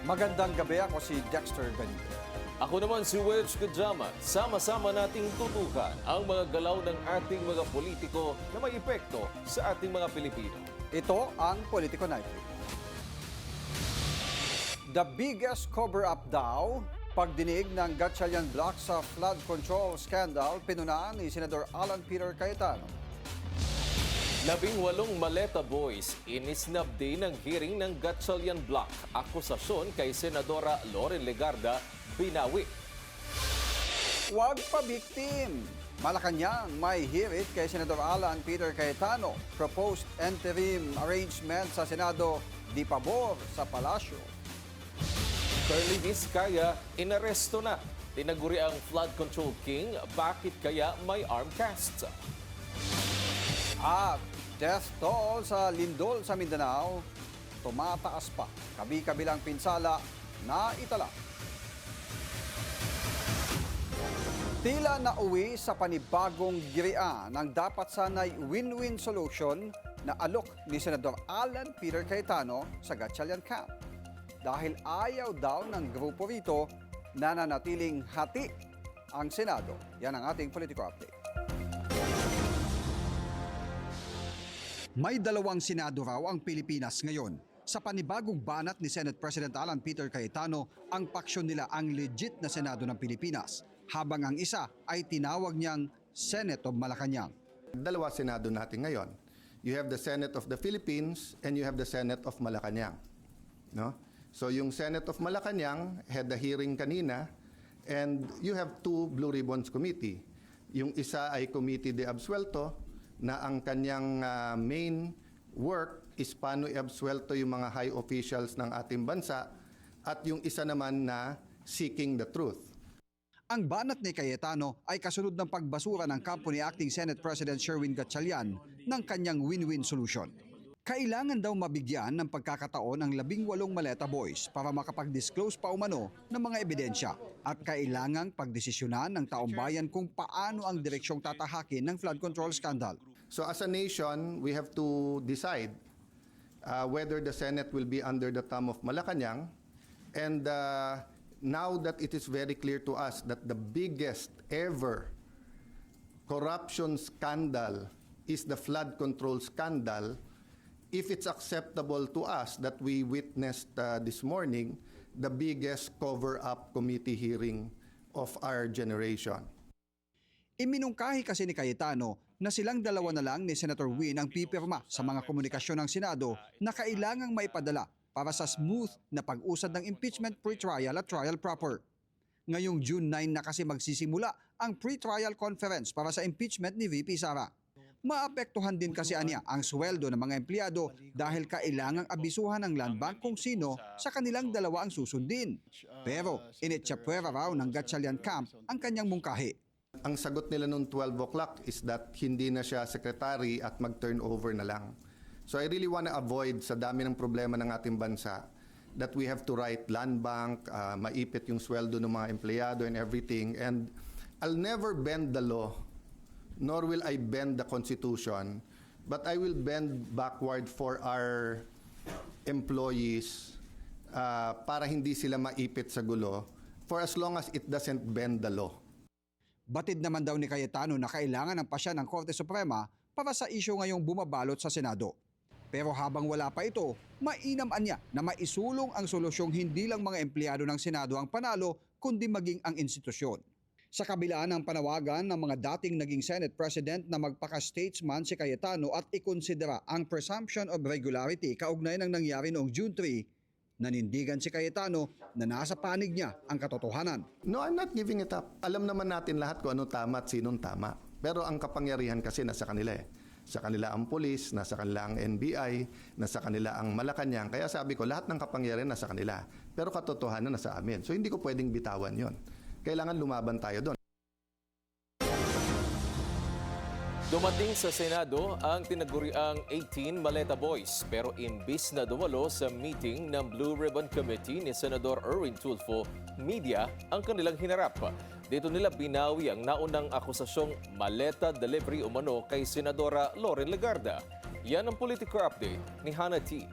Magandang gabi, ako si Dexter Benito. Ako naman si Wedge Kajama. Sama-sama nating tutukan ang mga galaw ng ating mga politiko na may epekto sa ating mga Pilipino. Ito ang Politico Nightly. The biggest cover-up daw, pagdinig ng Gatchalian Block sa flood control scandal, pinunaan ni Senador Alan Peter Cayetano. 18 Maleta Boys, inisnab din ng hearing ng Gatchalian Block. Akusasyon kay Senadora Loren Legarda, binawi. Huwag pa-victim! Malacanang may hirit kay Senador Alan Peter Cayetano. Proposed interim arrangement sa Senado, di pabor sa Palasyo. Curly Vizcaya, inaresto na. Tinaguri ang flood control king, bakit kaya may arm casts? At death toll sa lindol sa Mindanao, tumataas pa. Kabi-kabilang pinsala na itala. Tila nauwi sa panibagong girian ng dapat sanay win-win solution na alok ni Senador Alan Peter Cayetano sa Gatchalian Camp. Dahil ayaw daw ng grupo rito na nanatiling hati ang Senado. Yan ang ating Politico Update. May dalawang Senado raw ang Pilipinas ngayon. Sa panibagong banat ni Senate President Alan Peter Cayetano, ang paksyon nila ang legit na Senado ng Pilipinas, habang ang isa ay tinawag niyang Senate of Malacanang. Dalawa Senado natin ngayon. You have the Senate of the Philippines and you have the Senate of Malacanang. No? So yung Senate of Malacanang had the hearing kanina and you have two Blue Ribbons Committee. Yung isa ay Committee de Absuelto na ang kanyang main work is paano i-absuelto yung mga high officials ng ating bansa at yung isa naman na seeking the truth. Ang banat ni Cayetano ay kasunod ng pagbasura ng kampo ni Acting Senate President Sherwin Gatchalian ng kanyang win-win solution. Kailangan daw mabigyan ng pagkakataon ang 18 Maleta Boys para makapag-disclose pa umano ng mga ebidensya at kailangang pagdesisyonan ng taong bayan kung paano ang direksyong tatahakin ng flood control scandal. So as a nation, we have to decide whether the Senate will be under the thumb of Malacanang. And now that it is very clear to us that the biggest ever corruption scandal is the flood control scandal, if it's acceptable to us that we witnessed this morning, the biggest cover-up committee hearing of our generation. Iminungkahi kasi ni Cayetano na silang dalawa na lang ni Senator Win ang pipirma sa mga komunikasyon ng Senado na kailangang maipadala para sa smooth na pag-usad ng impeachment pre-trial at trial proper. Ngayong June 9 na kasi magsisimula ang pre-trial conference para sa impeachment ni VP Sara. Maapektuhan din kasi anya ang sweldo ng mga empleyado dahil kailangang abisuhan ng Land Bank kung sino sa kanilang dalawa ang susundin. Pero initsapwera raw ng Gatchalian Camp ang kanyang mungkahi. Ang sagot nila noong 12 o'clock is that hindi na siya secretary at mag-turnover na lang. So I really want to avoid sa dami ng problema ng ating bansa that we have to write land bank, maipit yung sweldo ng mga empleyado and everything. And I'll never bend the law, nor will I bend the Constitution, but I will bend backward for our employees para hindi sila maipit sa gulo for as long as it doesn't bend the law. Batid naman daw ni Cayetano na kailangan ng pasya ng Korte Suprema para sa isyu ngayong bumabalot sa Senado. Pero habang wala pa ito, mainam anya na maisulong ang solusyong hindi lang mga empleyado ng Senado ang panalo, kundi maging ang institusyon. Sa kabila ng panawagan ng mga dating naging Senate President na magpaka-statesman si Cayetano at ikonsidera ang presumption of regularity kaugnay ng nangyari noong June 3, nanindigan si Cayetano na nasa panig niya ang katotohanan. No, I'm not giving it up. Alam naman natin lahat kung ano tama at sinong tama. Pero ang kapangyarihan kasi nasa kanila eh. Sa kanila ang pulis, nasa kanila ang NBI, nasa kanila ang Malacanang. Kaya sabi ko, lahat ng kapangyarihan nasa kanila. Pero katotohanan nasa amin. So hindi ko pwedeng bitawan yon. Kailangan lumaban tayo doon. Dumating sa Senado ang tinaguriang 18 Maleta Boys pero imbis na dumalo sa meeting ng Blue Ribbon Committee ni Senador Erwin Tulfo, media ang kanilang hinarap. Dito nila binawi ang naunang akusasyong maleta delivery umano kay Senadora Loren Legarda. Yan ang Politico Update ni Hannah T.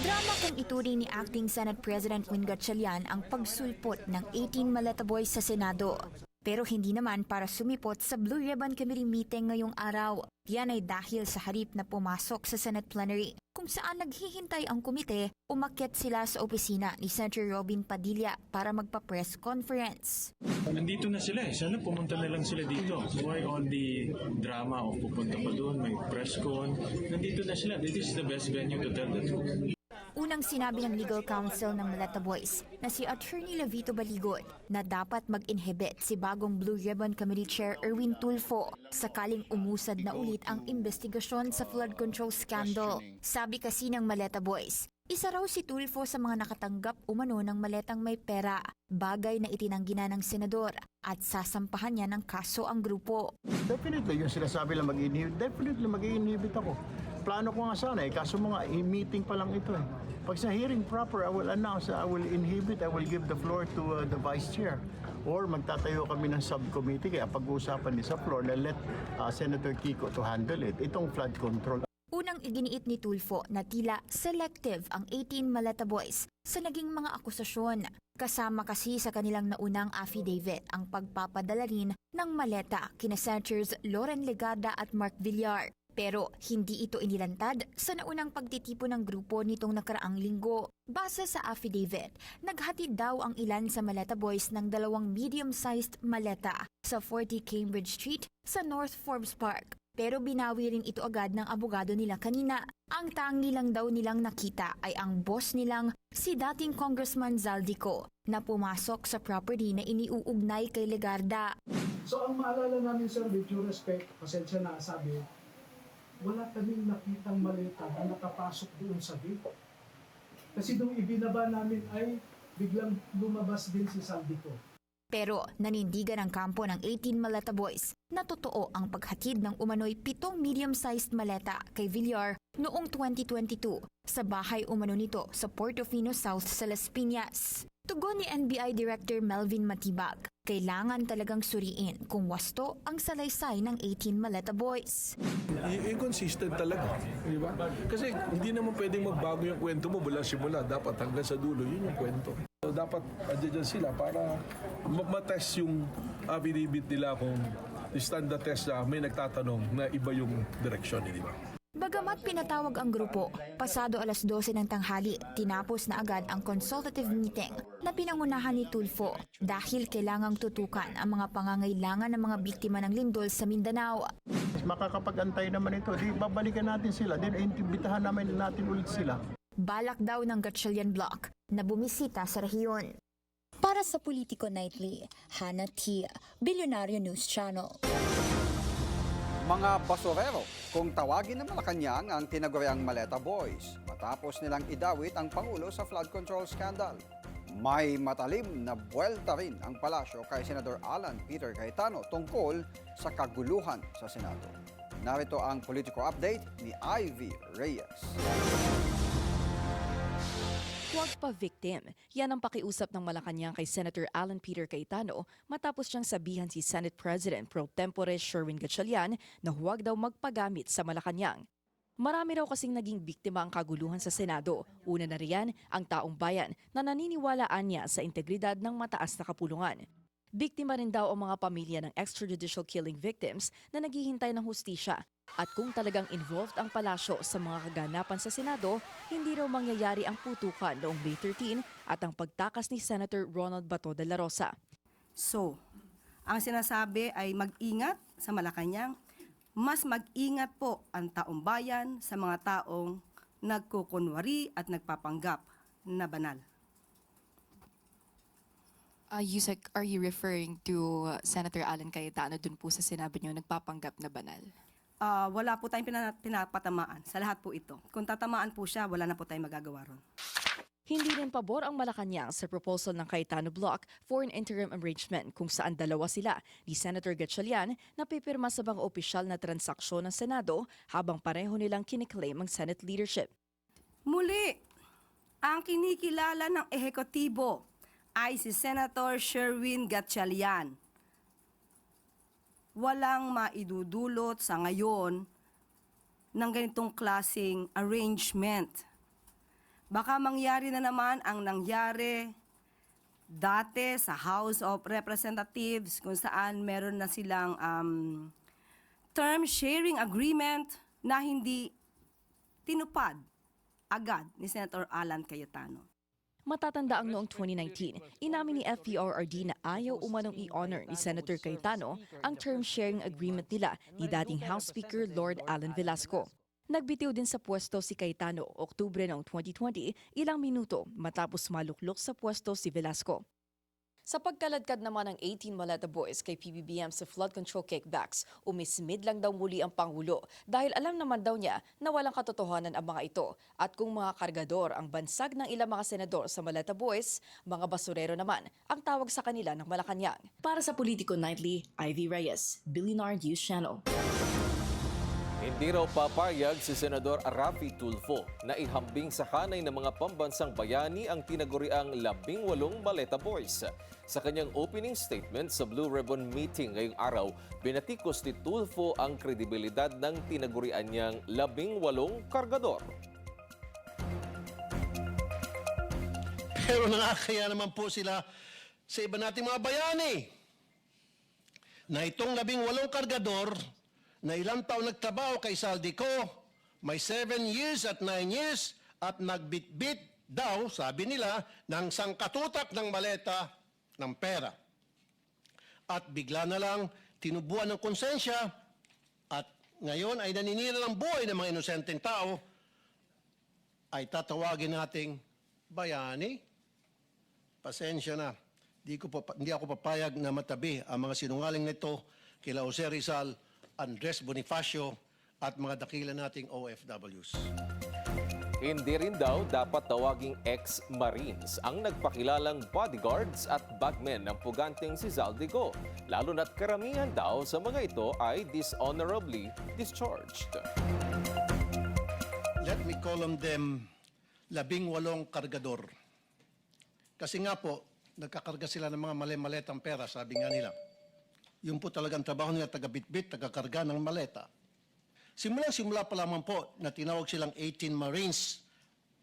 Drama kung ituring ni Acting Senate President Win Gatchalian ang pagsulpot ng 18 Maleta Boys sa Senado. Pero hindi naman para sumipot sa Blue Ribbon Committee meeting ngayong araw. Yan ay dahil sa harip na pumasok sa Senate plenary kung saan naghihintay ang komite, umakyat sila sa opisina ni Senator Robin Padilla para magpa-press conference. Nandito na sila eh. Sana pumunta na lang sila dito. Why all the drama of pupunta pa doon, may press con. Nandito na sila. This is the best venue to tell the truth. Unang sinabi ng legal counsel ng Maleta Boys na si Attorney Lavito Baligod na dapat mag-inhibit si bagong Blue Ribbon Committee Chair Erwin Tulfo sakaling umusad na ulit ang investigasyon sa flood control scandal. Sabi kasi ng Maleta Boys, isa raw si Tulfo sa mga nakatanggap umano ng maletang may pera, bagay na itinanggi na ng senador at sasampahan niya ng kaso ang grupo. Definitely, yung sinasabi lang mag-inhibit, definitely mag-inhibit ako. Plano ko nga sana kaso mga meeting pa lang ito eh. Pag sa hearing proper, I will announce, I will inhibit, I will give the floor to the Vice Chair. Or magtatayo kami ng subcommittee, kaya pag-uusapan din sa floor na let Senator Kiko to handle it. Itong flood control. Unang iginiit ni Tulfo na tila selective ang 18 Maleta Boys sa naging mga akusasyon. Kasama kasi sa kanilang naunang affidavit ang pagpapadala rin ng maleta kina Senators Loren Legarda at Mark Villar. Pero hindi ito inilantad sa naunang pagtitipo ng grupo nitong nakaraang linggo. Base sa affidavit, naghatid daw ang ilan sa Maleta Boys ng 2 medium-sized maleta sa 40 Cambridge Street sa North Forbes Park. Pero binawi rin ito agad ng abogado nila kanina. Ang tangi lang daw nilang nakita ay ang boss nilang si dating Congressman Zaldico na pumasok sa property na iniuugnay kay Legarda. So ang maalala namin sir, with due respect, pasensya na sabi, wala kaming nakitang maleta na nakapasok doon sa gate. Kasi nung ibinaba namin ay biglang lumabas din si Saldico. Pero nanindigan ang kampo ng 18 Maleta Boys na totoo ang paghatid ng umano'y 7 medium-sized maleta kay Villar noong 2022 sa bahay umano nito sa Portofino South sa Las Piñas. Tugon ni NBI Director Melvin Matibag, kailangan talagang suriin kung wasto ang salaysay ng 18 Maleta Boys. Inconsistent talaga, di ba? Kasi hindi naman pwedeng magbago yung kwento mo mula simula. Dapat hanggang sa dulo, yun yung kwento. So, dapat adyan sila para matest yung affidavit nila kung stand the test na may nagtatanong na iba yung direksyon, di ba? Bagamat pinatawag ang grupo, pasado alas 12 ng tanghali, tinapos na agad ang consultative meeting na pinangunahan ni Tulfo dahil kailangang tutukan ang mga pangangailangan ng mga biktima ng lindol sa Mindanao. Makakapag-antay naman ito, di babalikan natin sila, din imbitahan natin ulit sila. Balak daw ng Gatchalian Block na bumisita sa rehiyon. Para sa Politico Nightly, Hannah T. Billionario News Channel. Mga basurero, kung tawagin ng Malacanang ang tinaguriang Maleta Boys matapos nilang idawit ang Pangulo sa flood control scandal. May matalim na buwelta rin ang palasyo kay Senador Alan Peter Cayetano tungkol sa kaguluhan sa Senado. Narito ang Politico Update ni Ivy Reyes. Huwag pa victim. Yan ang pakiusap ng Malacanang kay Senator Alan Peter Cayetano matapos siyang sabihan si Senate President Pro Tempore Sherwin Gatchalian na huwag daw magpagamit sa Malacanang. Marami raw kasing naging biktima ang kaguluhan sa Senado. Una na riyan ang taong bayan na naniniwalaan niya sa integridad ng mataas na kapulungan. Biktima rin daw ang mga pamilya ng extrajudicial killing victims na naghihintay ng hustisya. At kung talagang involved ang palasyo sa mga kaganapan sa Senado, hindi raw mangyayari ang putukan noong May 13 at ang pagtakas ni Senator Ronald Bato de la Rosa. So, ang sinasabi ay mag-ingat sa Malacanang, mas mag-ingat po ang taong bayan sa mga taong nagkukunwari at nagpapanggap na banal. Yusek, are you referring to Senator Alan Cayetano dun po sa sinabi niyo nagpapanggap na banal? Wala po tayong pinapatamaan sa lahat po ito. Kung tatamaan po siya, wala na po tayong magagawa ron. Hindi rin pabor ang Malacanang sa proposal ng Cayetano Block for an interim arrangement kung saan dalawa sila ni Senator Gatchalian na pipirma sa mga opisyal na transaksyon ng Senado habang pareho nilang kiniklaim ang Senate leadership. Muli, ang kinikilala ng ehekutibo ay si Senator Sherwin Gatchalian. Walang maidudulot sa ngayon ng ganitong klaseng arrangement. Baka mangyari na naman ang nangyari dati sa House of Representatives kung saan meron na silang term sharing agreement na hindi tinupad agad ni Senator Alan Cayetano. Matatanda ang noong 2019, inamin ni FPRRD na ayaw umanong i-honor ni Senator Cayetano ang term sharing agreement nila ni dating House Speaker Lord Alan Velasco. Nagbitiw din sa pwesto si Cayetano Oktubre noong 2020, ilang minuto matapos maluklok sa pwesto si Velasco. Sa pagkaladkad naman ng 18 Maleta Boys kay PBBM sa flood control kickbacks, umismid lang daw muli ang Pangulo dahil alam naman daw niya na walang katotohanan ang mga ito. At kung mga kargador ang bansag ng ilang mga senador sa Maleta Boys, mga basurero naman ang tawag sa kanila ng Malacanang. Para sa Politico Nightly, Ivy Reyes, Billionaire News Channel. Hindi raw papayag si Senador Raffy Tulfo na ihambing sa hanay ng mga pambansang bayani ang tinaguriang 18 Maleta Boys. Sa kanyang opening statement sa Blue Ribbon meeting ngayong araw, binatikos ni Tulfo ang kredibilidad ng tinagurian niyang 18 kargador. Pero nakakaya naman po sila sa iba nating mga bayani na itong 18 kargador na ilang taon nagtrabaho kay Saldico, may 7 years at 9 years at nagbitbit daw, sabi nila, ng sangkatutak ng maleta ng pera. At bigla na lang tinubuan ng konsensya at ngayon ay naninira ng buhay ng mga inosenteng tao, ay tatawagin nating bayani. Pasensya na, hindi ako papayag na matabi ang mga sinungaling nito kila Jose Rizal, Andres Bonifacio at mga dakila nating OFWs. Hindi rin daw dapat tawaging ex-Marines ang nagpakilalang bodyguards at bagmen ng puganteng si Zaldico, lalo na't karamihan daw sa mga ito ay dishonorably discharged. Let me call on them 18 kargador. Kasi nga po, nagkakarga sila ng mga mali-maletang pera, sabi nga nila. Yung po talagang trabaho nila, taga-bitbit, taga-karga ng maleta. Simula pa lamang po na tinawag silang 18 Marines,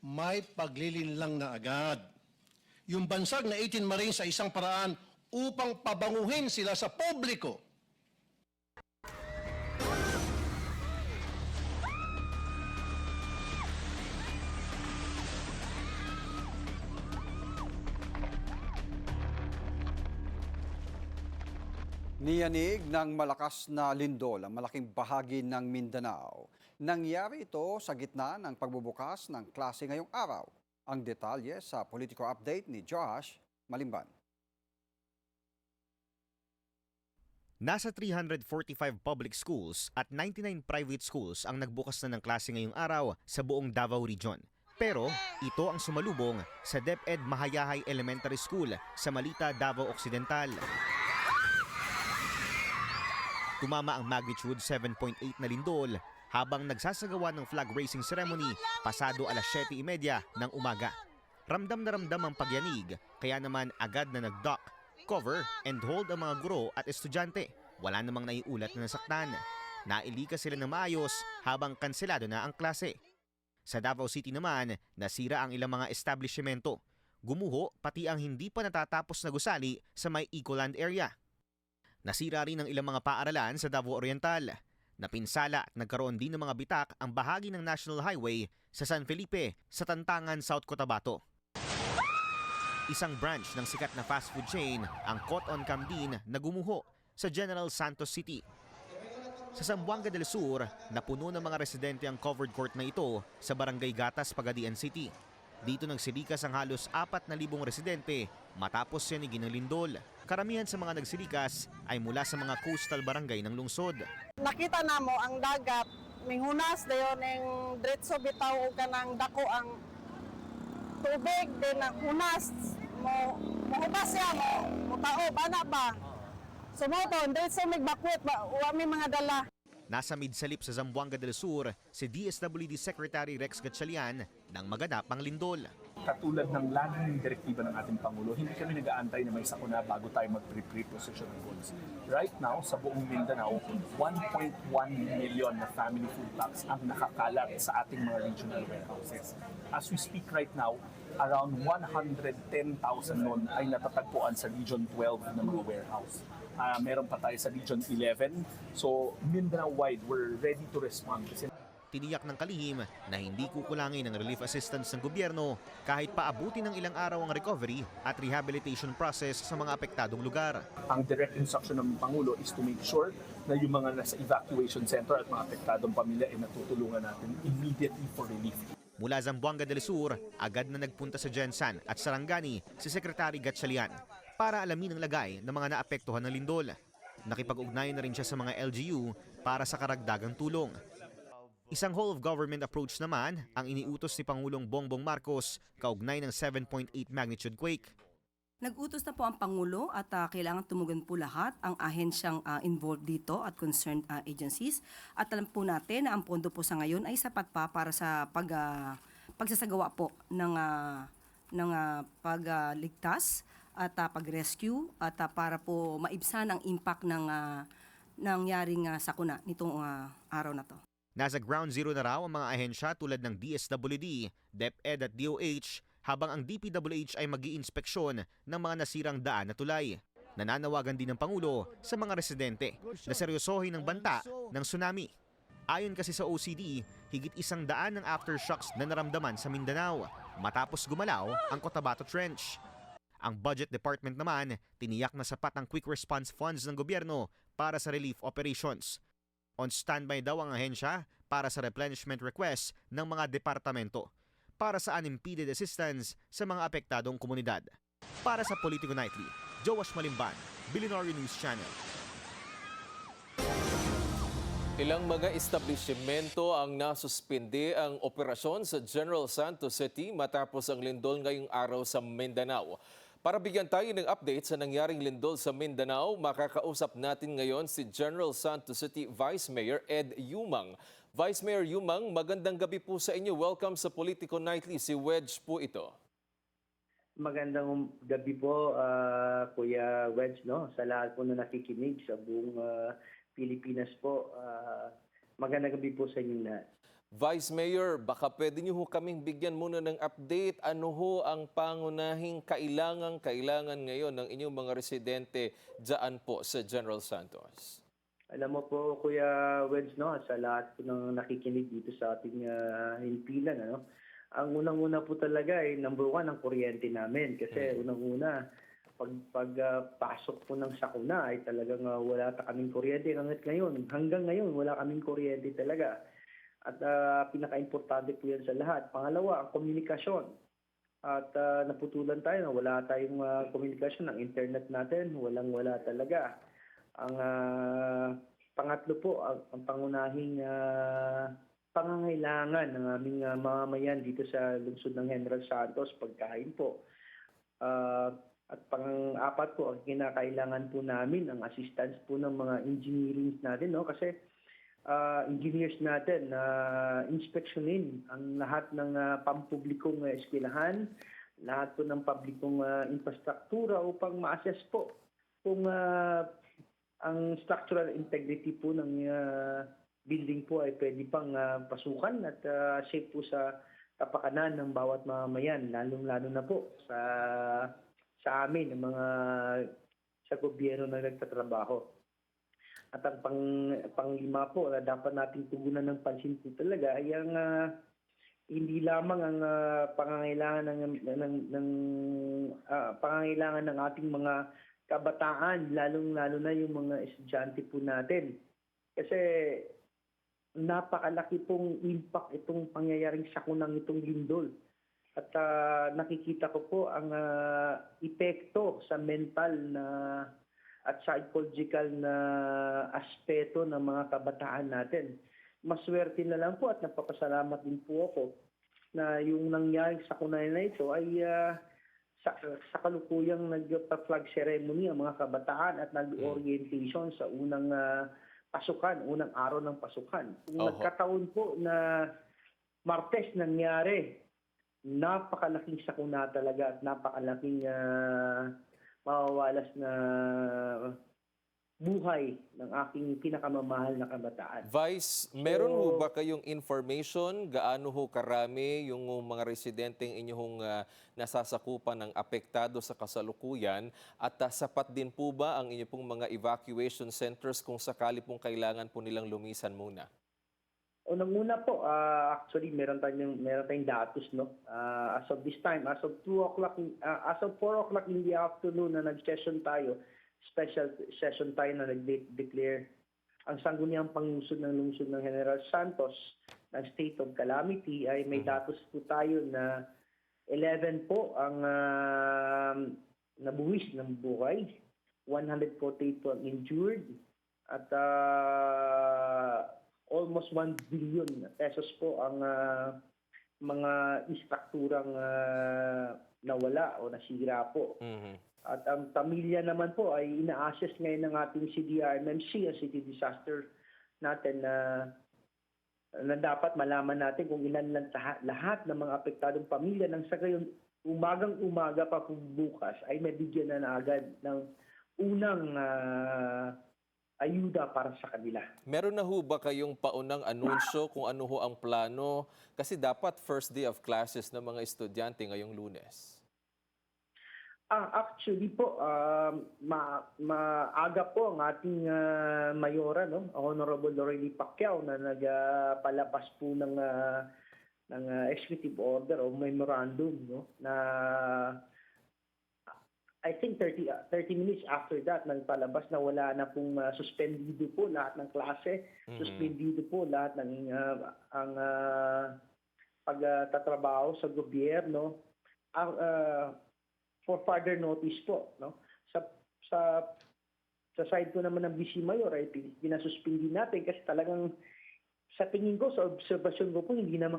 may paglilinlang na agad. Yung bansag na 18 Marines sa isang paraan upang pabanguhin sila sa publiko. Niyanig ng malakas na lindol ang malaking bahagi ng Mindanao. Nangyari ito sa gitna ng pagbubukas ng klase ngayong araw. Ang detalye sa Politico Update ni Josh Malimban. Nasa 345 public schools at 99 private schools ang nagbukas na ng klase ngayong araw sa buong Davao Region. Pero ito ang sumalubong sa DepEd Mahayahay Elementary School sa Malita, Davao Occidental. Tumama ang magnitude 7.8 na lindol habang nagsasagawa ng flag raising ceremony pasado alas 7:30 ng umaga. Ramdam na ramdam ang pagyanig, kaya naman agad na nag-duck, cover and hold ang mga guro at estudyante. Wala namang naiulat na nasaktan. Nailikas sila ng maayos habang kanselado na ang klase. Sa Davao City naman, nasira ang ilang mga establishmento. Gumuho pati ang hindi pa natatapos na gusali sa may Ecoland area. Nasira rin ang ilang mga paaralan sa Davao Oriental. Napinsala at nagkaroon din ng mga bitak ang bahagi ng National Highway sa San Felipe sa Tantangan, South Cotabato. Isang branch ng sikat na fast food chain, ang Cotton Camdin, na gumuho sa General Santos City. Sa Zamboanga del Sur, napuno ng mga residente ang covered court na ito sa Barangay Gatas, Pagadian City. Dito nagsilikas ang halos 4,000 residente matapos yanigin ng lindol. Karamihan sa mga nagsilikas ay mula sa mga coastal barangay ng lungsod. Nakita na mo ang dagat, minghunas dayon ning diretso bitaw ka ng dako ang tubig din ang hunas mo hubas siya mo tao bana ba. Sumoton diretso migbakwet ba wa may mga dala. Nasa midsalip sa Zamboanga del Sur si DSWD Secretary Rex Gatchalian nang maganap ang lindol. katulad ng laging direktiba ng ating Pangulo, hindi kami nag-aantay na may sakuna bago tayo mag-pre-position ng goods. Right now, sa buong Mindanao, 1.1 million na family food packs ang nakakalat sa ating mga regional warehouses. As we speak right now, around 110,000 nun ay natatagpuan sa Region 12 ng mga warehouse. Meron pa tayo sa Region 11. So, Mindanao-wide, we're ready to respond. Tiniyak ng kalihim na hindi kukulangin ang relief assistance ng gobyerno kahit paabuti ng ilang araw ang recovery at rehabilitation process sa mga apektadong lugar. Ang direct instruction ng Pangulo is to make sure na yung mga nasa evacuation center at mga apektadong pamilya ay natutulungan natin immediately for relief. Mula Zamboanga del Sur, agad na nagpunta sa Jensan at Sarangani si Secretary Gatchalian para alamin ang lagay ng mga naapektuhan ng lindol. Nakipag-ugnayan na rin siya sa mga LGU para sa karagdagang tulong. Isang whole-of-government approach naman ang iniutos ni Pangulong Bongbong Marcos kaugnay ng 7.8 magnitude quake. Nag-utos na po ang Pangulo at kailangan tumugon po lahat ang ahensyang involved dito at concerned agencies. At alam po natin na ang pondo po sa ngayon ay sapat pa para sa pagsasagawa po ng pagligtas at pag-rescue at para po maibsan ang impact ng nangyaring sakuna nitong araw na to. Nasa ground zero na raw ang mga ahensya tulad ng DSWD, DepEd at DOH habang ang DPWH ay mag-iinspeksyon ng mga nasirang daan na tulay. Nananawagan din ng Pangulo sa mga residente na seryosohin ang banta ng tsunami. Ayon kasi sa OCD, higit 100 ang aftershocks na naramdaman sa Mindanao matapos gumalaw ang Cotabato Trench. Ang Budget Department naman, tiniyak na sapat ang quick response funds ng gobyerno para sa relief operations. On standby daw ang ahensya para sa replenishment requests ng mga departamento para sa unimpeded assistance sa mga apektadong komunidad. Para sa Politico Nightly, Joash Malimban, Billionaire News Channel. Ilang mga establishmento ang nasuspindi ang operasyon sa General Santos City matapos ang lindol ngayong araw sa Mindanao. Para bigyan tayo ng update sa nangyaring lindol sa Mindanao, makakausap natin ngayon si General Santos City Vice Mayor Ed Yumang. Vice Mayor Yumang, magandang gabi po sa inyo. Welcome sa Politico Nightly. Si Wedge po ito. Magandang gabi po, Kuya Wedge, no? Sa lahat po na nakikinig sa buong Pilipinas po. Magandang gabi po sa inyo lahat. Vice Mayor, baka pwede niyo ho kaming bigyan muna ng update. Ano ho ang pangunahing kailangan ngayon ng inyong mga residente dyan po sa General Santos? Alam mo po, Kuya Wedge, no? Sa lahat po ng nakikinig dito sa ating himpilan, ano? Ang unang-una po talaga ay number 1 ang kuryente namin. Kasi unang-una, pagpasok po ng sakuna ay talagang wala kaming kuryente. Hanggang ngayon, wala kaming kuryente talaga. At pinaka-importante po yan sa lahat. Pangalawa, ang komunikasyon. At naputulan tayo na wala tayong komunikasyon ng internet natin. Walang-wala talaga. Ang pangatlo po, ang pangunahing pangangailangan ng aming mamamayan dito sa lungsod ng General Santos, pagkain po. At pang-apat po, ang kinakailangan po namin, ang assistance po ng mga engineering natin, no? Kasi engineers natin na inspeksyonin ang lahat ng pampublikong eskwelahan, lahat po ng publikong infrastruktura upang ma-assess po kung ang structural integrity po ng building po ay pwede pang pasukan at safe po sa kapakanan ng bawat mamamayan, lalong-lalo na po sa amin, ng mga sa gobyerno na nagtatrabaho. At ang panglima po na dapat nating tugunan ng pansin po talaga ay ang hindi lamang ang pangangailangan pangangailangan ng ating mga kabataan, lalong-lalo na yung mga estudyante po natin. Kasi napakalaki pong impact itong pangyayaring sakunang itong lindol. At nakikita ko po ang epekto sa mental na at psychological na aspeto ng mga kabataan natin. Maswerte na lang po at napapasalamat din po ako na yung nangyaring sakuna na ito ay sa kalukuyang nagpa-flag ceremony ang mga kabataan at nag-orientation sa unang pasukan, unang araw ng pasukan. Kung nagkataon po na Martes nangyari napakalaking sakuna talaga at napakalaking mawawalas na buhay ng aking pinakamamahal na kabataan. Vice, meron ho ba kayong information gaano ho karami yung mga residenteng inyong nasasakupan ng apektado sa kasalukuyan at sapat din po ba ang inyong pong mga evacuation centers kung sakali pong kailangan po nilang lumisan muna? Unang-una po, actually meron tayong datos, no. As of this time, as of 4 o'clock in the afternoon na nag-session tayo, special session tayo na nag-declare ang sangguniang panglusod ng lungsod ng General Santos ng state of calamity ay may datos po tayo na 11 po ang nabuwis ng buhay, 148 po ang injured at almost 1 billion pesos po ang mga istrukturang nawala o nasira po. At ang pamilya naman po ay ina-assess ngayon ng ating CDRMMC, ang City Disaster natin na dapat malaman natin kung ilan lang lahat ng mga apektadong pamilya nang sa gayon umagang-umaga pa po bukas ay mabigyan na agad ng unang ayuda para sa kanila. Meron na ho ba kayong paunang anunsyo kung ano ho ang plano? Kasi dapat first day of classes ng mga estudyante ngayong Lunes. Actually po, maaga po ang ating mayora, no? Honorable Lorraine Pacquiao na nagpalabas po ng executive order o memorandum, no? Na I think 30 minutes after that nagpalabas na wala na pong suspendido po lahat ng klase, suspendido po lahat ng ang pagtatrabaho sa gobyerno. For further notice po, no? Sa side ko naman ng Vice Mayor ay pinasuspindi natin kasi talagang sa tingin ko, sa obserbasyon ko po, hindi na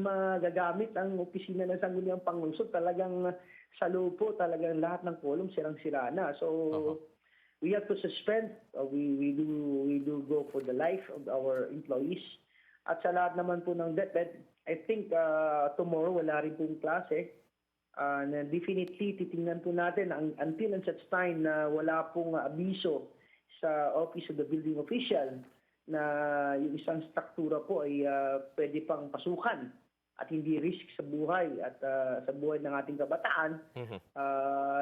magagamit ang opisina ng Sangguniang Panglungsod. Talagang sa loob po, talagang lahat ng kolum sirang-sira na. So, we have to suspend. We do go for the life of our employees. At sa lahat naman po ng DepEd, I think tomorrow wala rin pong klase. Definitely, titingnan po natin until and such time na wala pong abiso sa Office of the Building Official na yung isang struktura po ay pwede pang pasukan at hindi risk sa buhay at sa buhay ng ating kabataan,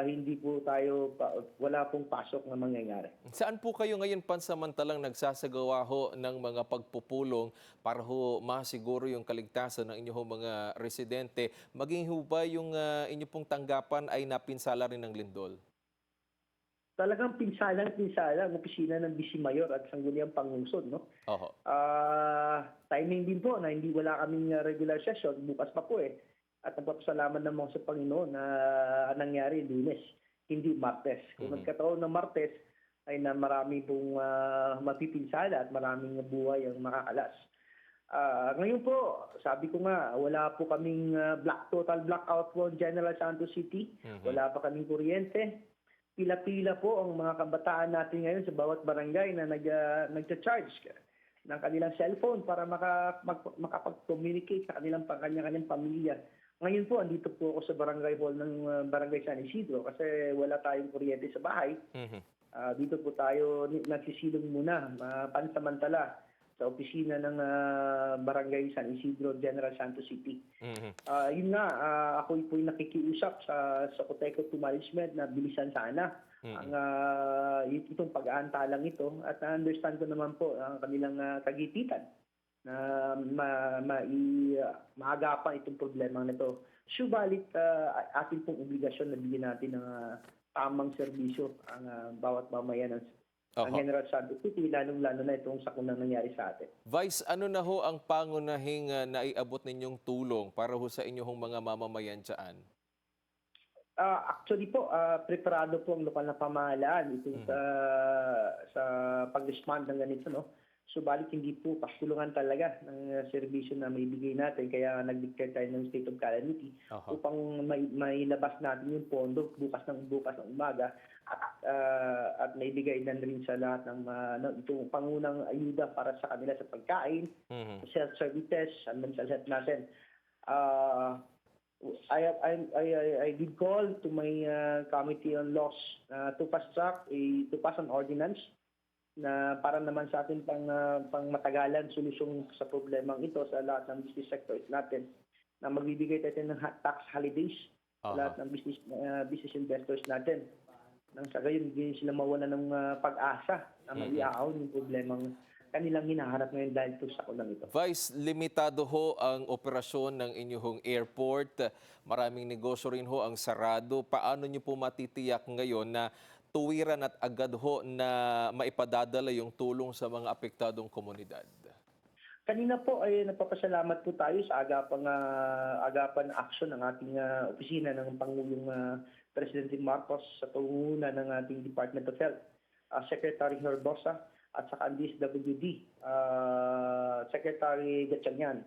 hindi po tayo, wala pong pasok na mangyayari. Saan po kayo ngayon pansamantalang nagsasagawa ho ng mga pagpupulong para ho masiguro yung kaligtasan ng inyong mga residente? Maging ho ba yung inyo pong tanggapan ay napinsala rin ng lindol? Talagang pinsala ang opisina ng Vice Mayor at Sangguniang Panglungsod, no? Timing din po na hindi wala kaming regular session, bukas pa po eh. At nagpapasalamat naman sa Panginoon na nangyari Lunes, hindi Martes. Kung nagkataon ng Martes ay na marami pong mapipinsala at maraming buhay ang makakalas. Ngayon po, sabi ko nga, wala po kaming total blackout po in General Santos City. Wala pa kaming kuryente. Pila-pila po ang mga kabataan natin ngayon sa bawat barangay na nagcha-charge ng kanilang cellphone para makapag-communicate sa kanilang kanya-kanyang pamilya. Ngayon po, andito po ako sa barangay hall ng Barangay San Isidro kasi wala tayong kuryente sa bahay. Dito po tayo nagsisilong muna, pansamantala sa opisina ng Barangay San Isidro, General Santos City. Yun nga, ako po nakikiusap sa Coteco to Management na bilisan sana ang itong pag-aantalang ito at understand ko naman po ang kanilang kagipitan na maagapan itong problema nito. Subalit, ating pong obligasyon na bigyan natin ng tamang serbisyo ang bawat mamayan ng General Santos City, lalong-lalo na itong sakunang nangyari sa atin. Vice, ano na ho ang pangunahing naiabot ninyong tulong para ho sa inyong mga mamamayan dyan? Actually po, preparado po ang lokal na pamahalaan itong sa pag-respond ng ganito, no? Subalit hindi po pasulungan talaga ng serbisyo na maibigay natin kaya nag-declare tayo ng state of calamity upang mailabas natin yung pondo bukas ng umaga at maibigay na rin sa lahat ng itong pangunang ayuda para sa kanila sa pagkain, health services, mental health natin. I did call to my Committee on Laws to pass an ordinance na para naman sa atin pang matagalan solusyon sa problemang ito sa lahat ng business sectors natin, na magbibigay tayo ng tax holidays sa lahat ng business investors natin. Nang sa gayon, hindi sila mawala ng pag-asa na maiaahon yung problemang kanilang hinaharap ngayon dahil sa sakunang ito. Vice, limitado ho ang operasyon ng inyong airport. Maraming negosyo rin ho ang sarado. Paano niyo po matitiyak ngayon na tuwiran at agad ho na maipadadala yung tulong sa mga apektadong komunidad? Kanina po ay nagpapasalamat po tayo sa agapan action ng ating opisina ng Pangulong Presidente Marcos sa pangunguna ng ating Department of Health, Secretary Herbosa, at saka ang DSWD, Secretary Gatchalian.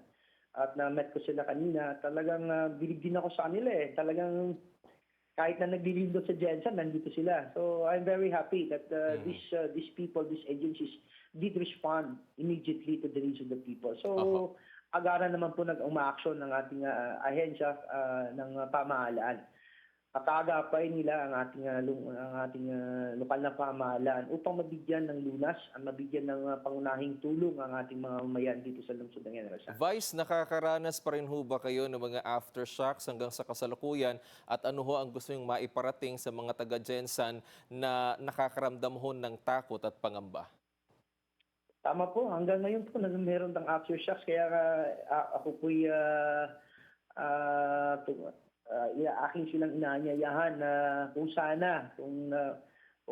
At na-met ko sila kanina, talagang bilib din ako sa kanila eh. Talagang kahit na naglilid sa Jensen, nandito sila. So I'm very happy that these people, these agencies, did respond immediately to the needs of the people. So agaran naman po nag-umaaksyon ng ating ahensya ng pamahalaan. Pag-aagapay nila ang ating lokal na pamahalaan upang mabigyan ng lunas at mabigyan ng pangunahing tulong ang ating mga mamayan dito sa lungsod ng General Santos. Vice, nakakaranas pa rin ho ba kayo ng mga aftershocks hanggang sa kasalukuyan, at ano ho ang gusto nyong maiparating sa mga taga-Jensan na nakakaramdam ho ng takot at pangamba? Tama po, hanggang ngayon po meron ng aftershocks, kaya ako po'y aking silang inaanyayahan na kung sana, kung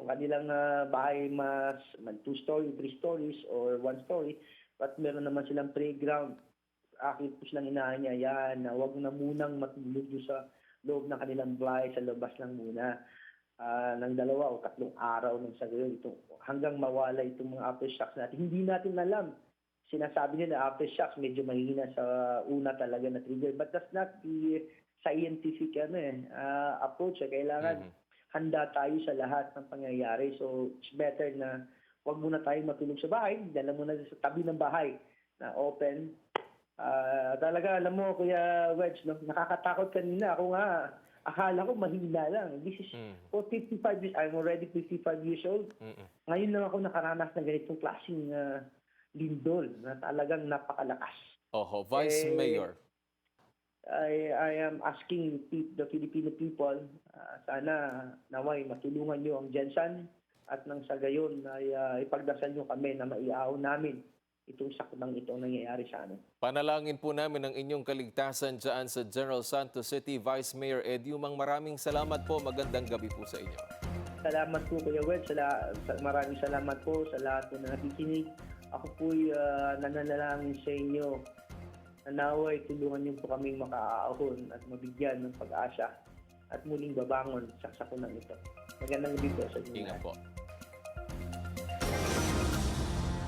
kanilang bahay mas 2-story, 3 stories, or 1 story, but meron naman silang playground, aking po silang inaanyayahan na huwag na munang matulog sa loob ng kanilang bahay, sa labas lang muna ng 2 o 3 araw ng sa gayon, hanggang mawala itong mga aftershocks natin. Hindi natin alam. Sinasabi nila aftershocks medyo mahina sa una talaga na trigger, but that's not the scientific approach. Kailangan handa tayo sa lahat ng pangyayari. So it's better na huwag muna tayo matulog sa bahay, dala muna sa tabi ng bahay na open. Talaga, alam mo, Kuya Wedge, nakakatakot kanina. Ako nga, akala ko mahina lang. This is for 55 years. I'm already 55 years old. Ngayon lang ako nakaranas ng ganitong klaseng lindol na talagang napakalakas. Vice Mayor. I am asking the Filipino people, sana naway matulungan nyo ang Jensan, at nang sa gayon ay ipagdasal nyo kami na maiaw namin itong sakunang itong nangyayari sa amin. Panalangin po namin ang inyong kaligtasan dyan sa General Santos City. Vice Mayor Ed Yumang, maraming salamat po. Magandang gabi po sa inyo. Salamat po, Kuya Wed. Maraming salamat po sa lahat po na nakikinig. Ako po'y nananalangin sa inyo na naway tulungan niyo po kaming makaahon at mabigyan ng pag-asa at muling babangon sa sakunang ito. Magandang gabi po sa inyo. Ingat po.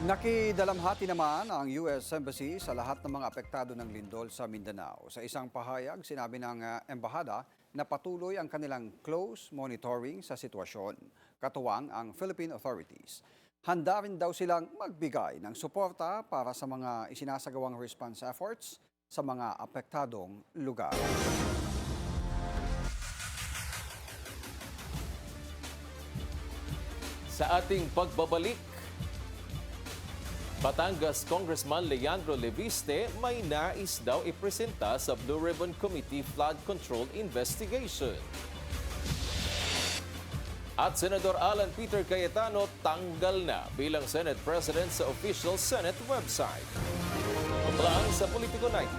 Nakidalamhati naman ang US Embassy sa lahat ng mga apektado ng lindol sa Mindanao. Sa isang pahayag, sinabi ng embahada na patuloy ang kanilang close monitoring sa sitwasyon, katuwang ang Philippine authorities. Handa rin daw silang magbigay ng suporta para sa mga isinasagawang response efforts sa mga apektadong lugar. Sa ating pagbabalik, Batangas Congressman Leandro Leviste may nais daw ipresenta sa Blue Ribbon Committee Flood Control Investigation. At Senador Alan Peter Cayetano tanggal na bilang Senate President sa official Senate website. Kumbalang sa Politico Night.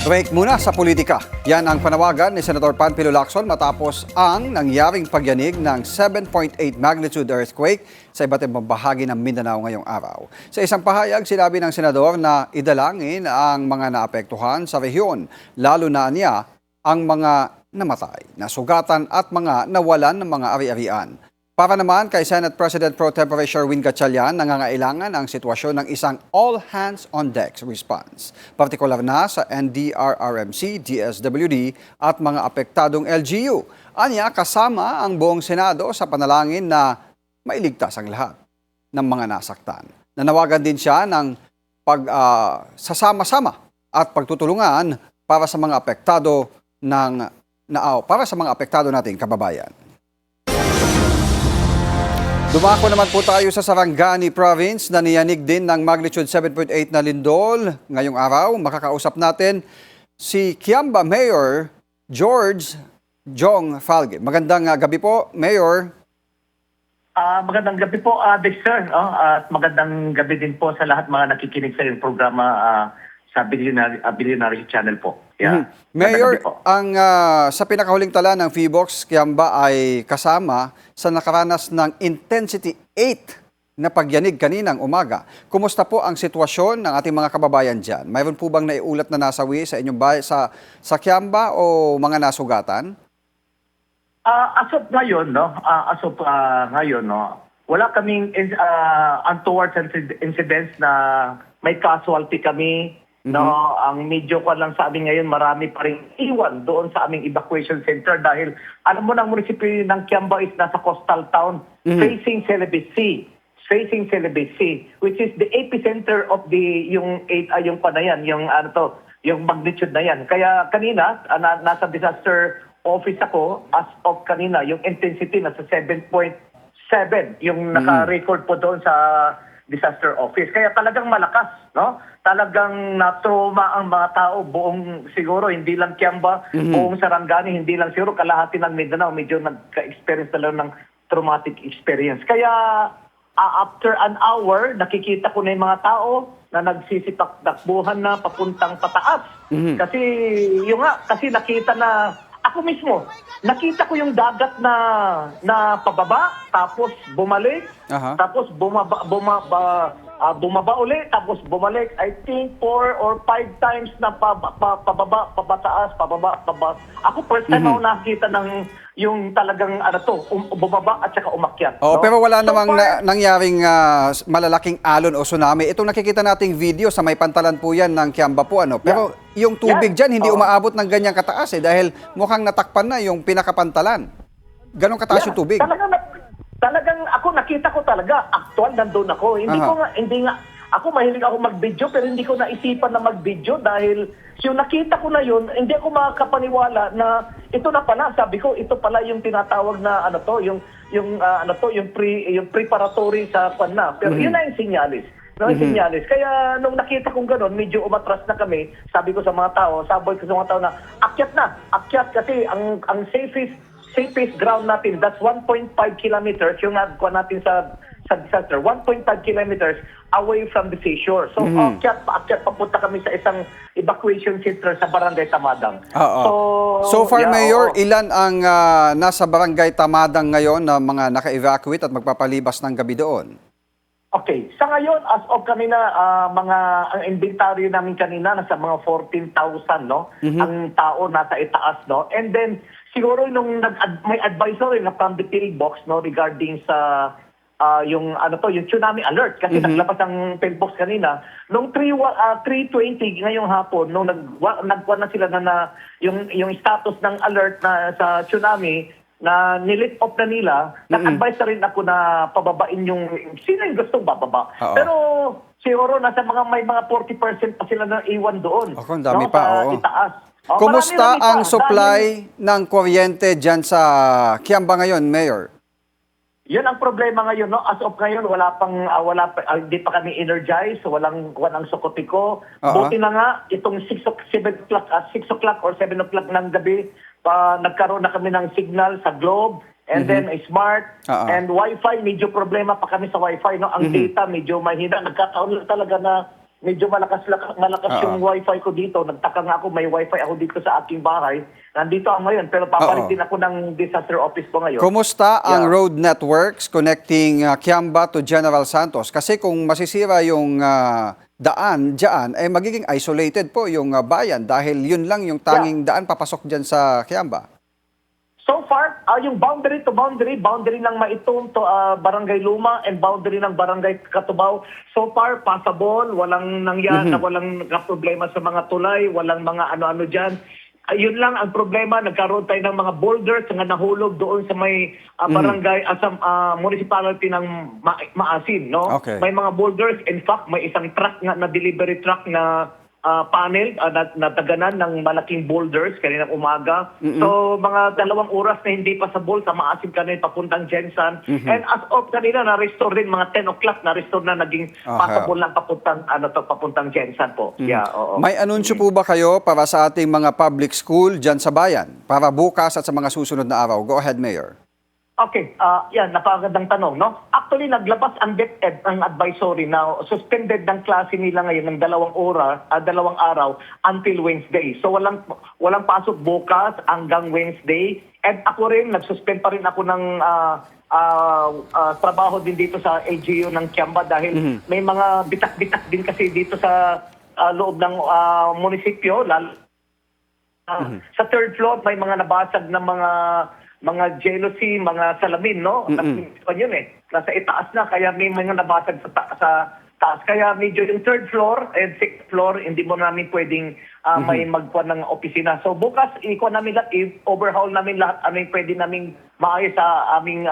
Break muna sa politika. Yan ang panawagan ni Senator Panfilo Lacson matapos ang nangyaring pagyanig ng 7.8 magnitude earthquake sa iba't ibang bahagi ng Mindanao ngayong araw. Sa isang pahayag, sinabi ng senador na idalangin ang mga naapektuhan sa rehiyon, lalo na niya ang mga namatay, nasugatan at mga nawalan ng mga ari-arian. Para naman kay Senate President Pro Tempore Sherwin Gatchalian, nangangailangan ang sitwasyon ng isang all-hands-on-deck response, partikular na sa NDRRMC, DSWD at mga apektadong LGU. Anya, kasama ang buong Senado sa panalangin na mailigtas ang lahat ng mga nasaktan. Nanawagan din siya ng sasama-sama at pagtutulungan para sa mga apektado nating kababayan. Dumako naman po tayo sa Sarangani Province na niyanig din ng magnitude 7.8 na lindol. Ngayong araw, makakausap natin si Kiamba Mayor George Jong Falge. Magandang gabi po, Mayor. Magandang gabi po, Dexter. At magandang gabi din po sa lahat mga nakikinig sa iyong programa sa Billionaire Channel po. Yeah. Mayor, sa pinakahuling tala ng PHIVOLCS, Kiamba ay kasama sa nakaranas ng Intensity 8 na pagyanig kaninang umaga. Kumusta po ang sitwasyon ng ating mga kababayan dyan? Mayroon po bang naiulat na nasawi sa inyong sa Kiamba o mga nasugatan? As of ngayon, wala kaming untoward incidents na may casualty kami. No, ang medyo ko lang sa amin ngayon, marami pa rin iwan doon sa aming evacuation center dahil alam mo na ang munisipyo ng Kiamba is nasa coastal town facing Celebes Sea. Facing Celebes Sea, which is the epicenter of yung magnitude na yan. Kaya kanina, nasa disaster office ako, as of kanina, yung intensity nasa 7.7 yung naka-record po doon sa disaster office. Kaya talagang malakas, no? Talagang na-trauma ang mga tao, buong siguro, hindi lang Kiamba, buong Sarangani, hindi lang siguro, kalahati ng Mindanao, medyo nagka-experience na lang ng traumatic experience. Kaya after an hour, nakikita ko na yung mga tao na nagsisipak-dakbuhan na papuntang pataas. Kasi nakita na, ako mismo, nakita ko yung dagat na pababa, tapos bumalik, tapos bumaba ulit, tapos bumalik. I think 4 or 5 times na pababa, pabataas, pababa. Ako first time ako nakita ng yung talagang bumaba at saka umakyat. Oh, no? Pero wala namang nangyaring malalaking alon o tsunami. Itong nakikita nating video sa may pantalan po yan ng Kiamba po. Pero yung tubig dyan hindi umaabot ng ganyang kataas dahil mukhang natakpan na yung pinakapantalan. Ganon kataas yung tubig. Talagang ako nakita ko talaga, actual nandun ako. Hindi nga ako mahilig ako mag-video pero hindi ko naisipan na mag-video dahil yung nakita ko na yun, hindi ako makakapaniwala na ito na pala, sabi ko, ito pala yung tinatawag na yung preparatory sa na. Pero yun na yung sinyalis. Kaya nung nakita kong gano'n, medyo umatras na kami. Sabi ko sa mga tao, saboy ko sa mga tao na akyat kasi ang safest ground natin, that's 1.5 kilometers, yung nagkuha natin sa disaster, 1.5 kilometers away from the seashore. So, akyat papunta kami sa isang evacuation center sa Barangay Tamadang. So far, Mayor, ilan ang nasa Barangay Tamadang ngayon na mga naka-evacuate at magpapalibas ng gabi doon? Okay. Sa ngayon, as of kanina, ang inventory namin kanina, nasa mga 14,000, no? Ang tao nasa itaas, no? And then, siguro nung may advisory na from the pillbox, no, regarding sa yung tsunami alert kasi naglabas ang pillbox kanina nung 3:20 ngayong hapon nung nagkuha na sila na yung status ng alert na sa tsunami na nilift off na nila, nag-advise na rin ako na pababain yung sino yung gustong bababa. Pero siguro may mga 40% pa sila na iwan doon. Ang dami pa, itaas. Kumusta ang supply ng kuryente dyan sa Kiamba ngayon, Mayor? Yan ang problema ngayon, no? As of ngayon, hindi pa kami energized, walang sokotiko. Buti na nga, itong 6 o'clock or 7 o'clock ng gabi, nagkaroon na kami ng signal sa Globe, and then Smart, and Wi-Fi, medyo problema pa kami sa Wi-Fi, no? Ang data, medyo mahina. Nagkataon lang talaga na medyo malakas yung Wi-Fi ko dito. Nagtaka nga ako, may Wi-Fi ako dito sa aking bahay. Nandito ako ngayon, pero papalit din ako ng disaster office ko ngayon. Kumusta ang road networks connecting Kiamba to General Santos? Kasi kung masisira yung daan dyan, magiging isolated po yung bayan dahil yun lang yung tanging daan papasok dyan sa Kiamba. So far, yung boundary to boundary ng Maitong to Barangay Luma and boundary ng Barangay Katubaw, so far passable, walang walang problema sa mga tulay, walang mga ano-ano diyan. Yun lang ang problema, nagkaroon tayo ng mga boulders na nahulog doon sa may barangay municipality ng Maasin, no? Okay. May mga boulders, in fact, may isang truck na delivery truck na panel na taganan ng malaking boulders kaninang umaga. So mga 2 oras na hindi passable sa Maasin kanina papuntang Jensan. And as of kanina na-restore din mga 10 o'clock na-restore na naging passable lang papuntang Jensan po. Yeah, oo. May anunsyo po ba kayo para sa ating mga public school dyan sa bayan? Para bukas at sa mga susunod na araw? Go ahead, Mayor. Okay, yan, napakagandang tanong, no? Actually, naglabas ang DepEd ng advisory na suspended ng klase nila ngayon ng 2 araw until Wednesday. So walang pasok bukas hanggang Wednesday. And ako rin, nagsuspend pa rin ako ng trabaho din dito sa LGU ng Kiamba dahil may mga bitak-bitak din kasi dito sa loob ng munisipyo. Sa 3rd floor, may mga nabasag na mga jealousy, mga salamin, no? Yun nasa itaas na, kaya may mga nabasag sa taas. Kaya medyo yung 3rd floor and 6th floor, hindi mo namin pwedeng may magkuha ng opisina. So bukas, i-overhaul namin lahat, ano yung pwede namin maayos sa aming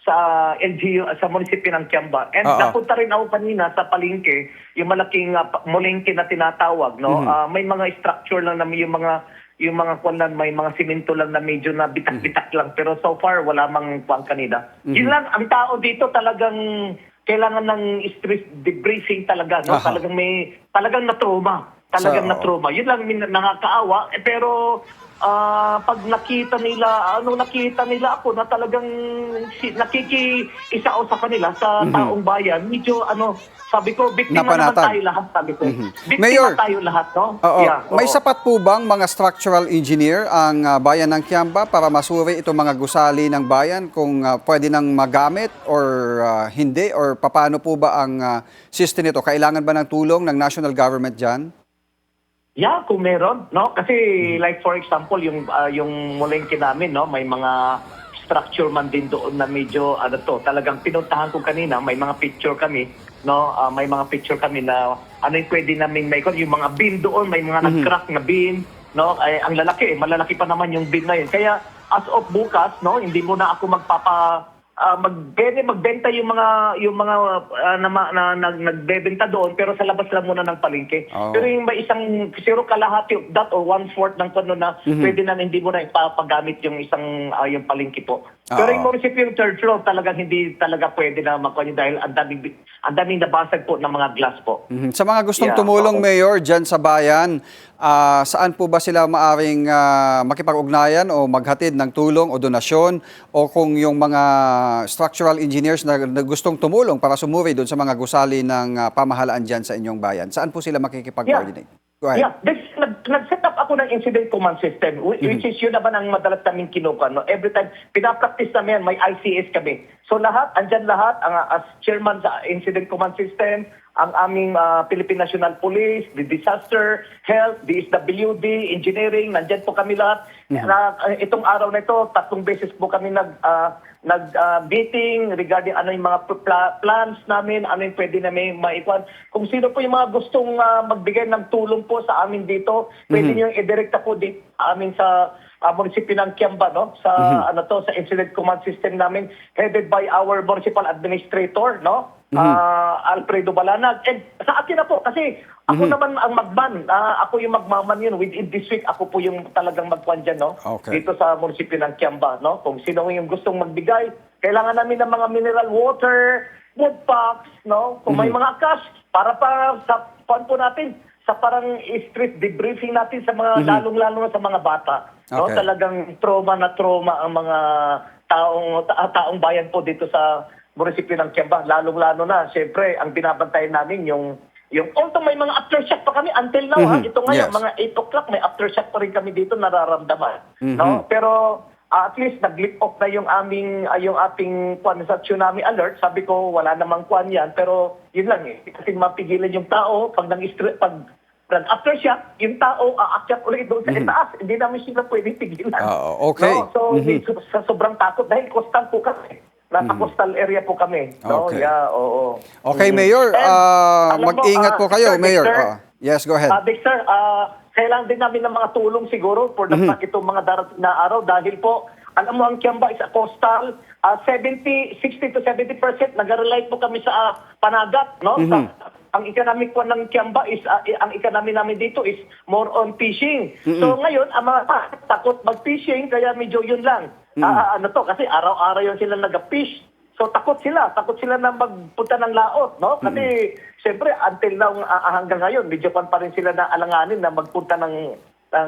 sa LGU, sa munisipyo ng Kiamba. And napunta rin ako kanina sa palengke, yung malaking molengke na tinatawag, no? May mga structure lang namin yung mga kuwan, may mga simento lang na medyo na bitak-bitak lang. Pero so far, wala mang kuwan kanina. Yun lang, ang tao dito talagang kailangan ng stress debriefing talaga. No? Talagang na-trauma. Na-trauma. Yun lang nakakaawa. Pero pag nakita nila ako na talagang nakikiisa sa kanila sa taong bayan, medyo sabi ko, biktima naman tayo lahat, sabi ko. Biktima Mayor, tayo lahat, no? Oo. Yeah, May sapat po bang mga structural engineer ang bayan ng Kiamba para masuri itong mga gusali ng bayan kung pwede nang magamit or hindi? Or paano po ba ang system nito? Kailangan ba ng tulong ng national government dyan? Yeah, kung meron, no? Kasi like for example, yung molengke namin, no, may mga structure man din doon na medyo talagang pinuntahan ko kanina, may mga picture kami, no? May mga picture kami na ano yung pwede namin yung mga beam doon, may mga nag-crack na beam, no? Ay ang lalaki, malalaki pa naman yung beam na yun. Kaya as of bukas, no, hindi mo na ako magbenta yung mga nagbebenta doon pero sa labas lang muna ng palengke. Pero yung may isang siguro kalahati that or 1/4 ng tono na pwede na hindi mo na ipapagamit yung isang yung palengke po. Pero yung munisipyo yung 3rd floor talagang hindi talaga pwede na makuha dahil ang daming nabasag po ng mga glass po. Sa mga gustong tumulong, Mayor, dyan sa bayan, saan po ba sila maaring makipag-ugnayan o maghatid ng tulong o donasyon? O kung yung mga structural engineers na gustong tumulong para sumuri doon sa mga gusali ng pamahalaan dyan sa inyong bayan, saan po sila makikipag-coordinate? Go ahead. Nag-set up ako ng incident command system, which is yun naman ang madalas namin kinuha. No? Every time, pinapractice namin, may ICS kami. So andyan lahat, as chairman sa incident command system, ang aming Philippine National Police, the Disaster, Health, DSWD, Engineering, nandyan po kami lahat. Itong araw na ito, 3 beses po kami nag-meeting regarding ano yung mga plans namin, ano yung pwede namin maikuan. Kung sino po yung mga gustong magbigay ng tulong po sa amin dito, pwede nyo i-direkta po dito amin sa munisipyo ng Kiamba, no? Sa sa incident command system namin, headed by our municipal administrator, no? Alfredo Balanag. And sa akin na po, kasi ako naman ang magman. Ako yung magmaman yun. Within this week, ako po yung talagang magkuhan dyan, no? Okay. Dito sa munisipyo ng Kiamba, no? Kung sino yung gustong magbigay, kailangan namin ng mga mineral water, wood packs, no? Kung may mga cash, para sa fund po natin, sa parang street debriefing natin sa mga lalong-lalo na sa mga bata. No? Okay. Talagang trauma ang mga taong bayan po dito sa munisipyo ng Kiamba. Lalong-lalo na, siyempre, ang binabantayan namin yung although may mga aftershock pa kami until now, ito ngayon, mga 8 o'clock, may aftershock pa rin kami dito nararamdaman. No? Pero at least nag-lift off na yung ating sa tsunami alert. Sabi ko, wala namang kwan yan. Pero yun lang kasi mapigilan yung tao pag aftershock, yung tao aakyat ulit doon sa itaas. Hindi namin sila pwedeng pigilan. Okay. No? So, sa sobrang takot, dahil coastal po kami. Nasa coastal area po kami. No? Okay. Yeah, oo. Okay, Mayor, alam mo, mag-ingat po kayo, Mayor. Dexter, Yes, go ahead. Dexter, kailangan din namin ng mga tulong siguro for itong mga darating na araw dahil po, alam mo, ang Kiamba is a coastal, 60 to 70% nag-rely po kami sa panagat, no? Ang economic po ng Kiamba is, ang economy namin dito is more on fishing. So ngayon, ang mga takot mag-fishing, kaya medyo yun lang. Kasi araw-araw yun sila nag-fish. So takot sila na magpunta ng laot, no? Kasi siyempre until now hanggang ngayon medyo pa rin sila na alanganin na magpunta ng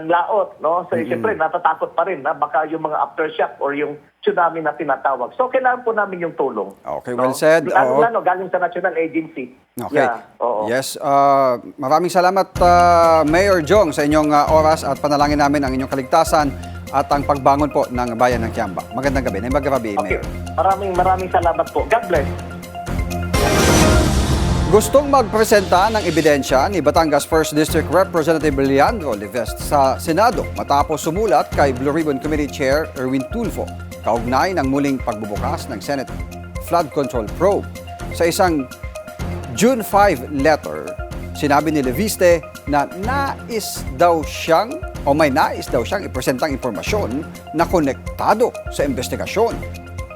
laot, no? So siyempre natatakot pa rin na baka yung mga aftershock or yung tsunami na tinatawag. So kailangan po namin yung tulong. Okay, well said. Lalo galing sa National Agency. Okay. Yeah, oo. Yes, maraming salamat Mayor Jong sa inyong oras at panalangin namin ang inyong kaligtasan at ang pagbangon po ng bayan ng Kiamba. Magandang gabi. Magagabi, Okay. Mayor. Maraming salamat po. God bless. Gustong magpresenta ng ebidensya ni Batangas 1st District Representative Leandro Levest sa Senado matapos sumulat kay Blue Ribbon Committee Chair Erwin Tulfo kaugnay ng muling pagbubukas ng Senate Flood Control Probe. Sa isang June 5 letter, sinabi ni Leviste na may nais daw siyang ipresentang impormasyon na konektado sa investigasyon.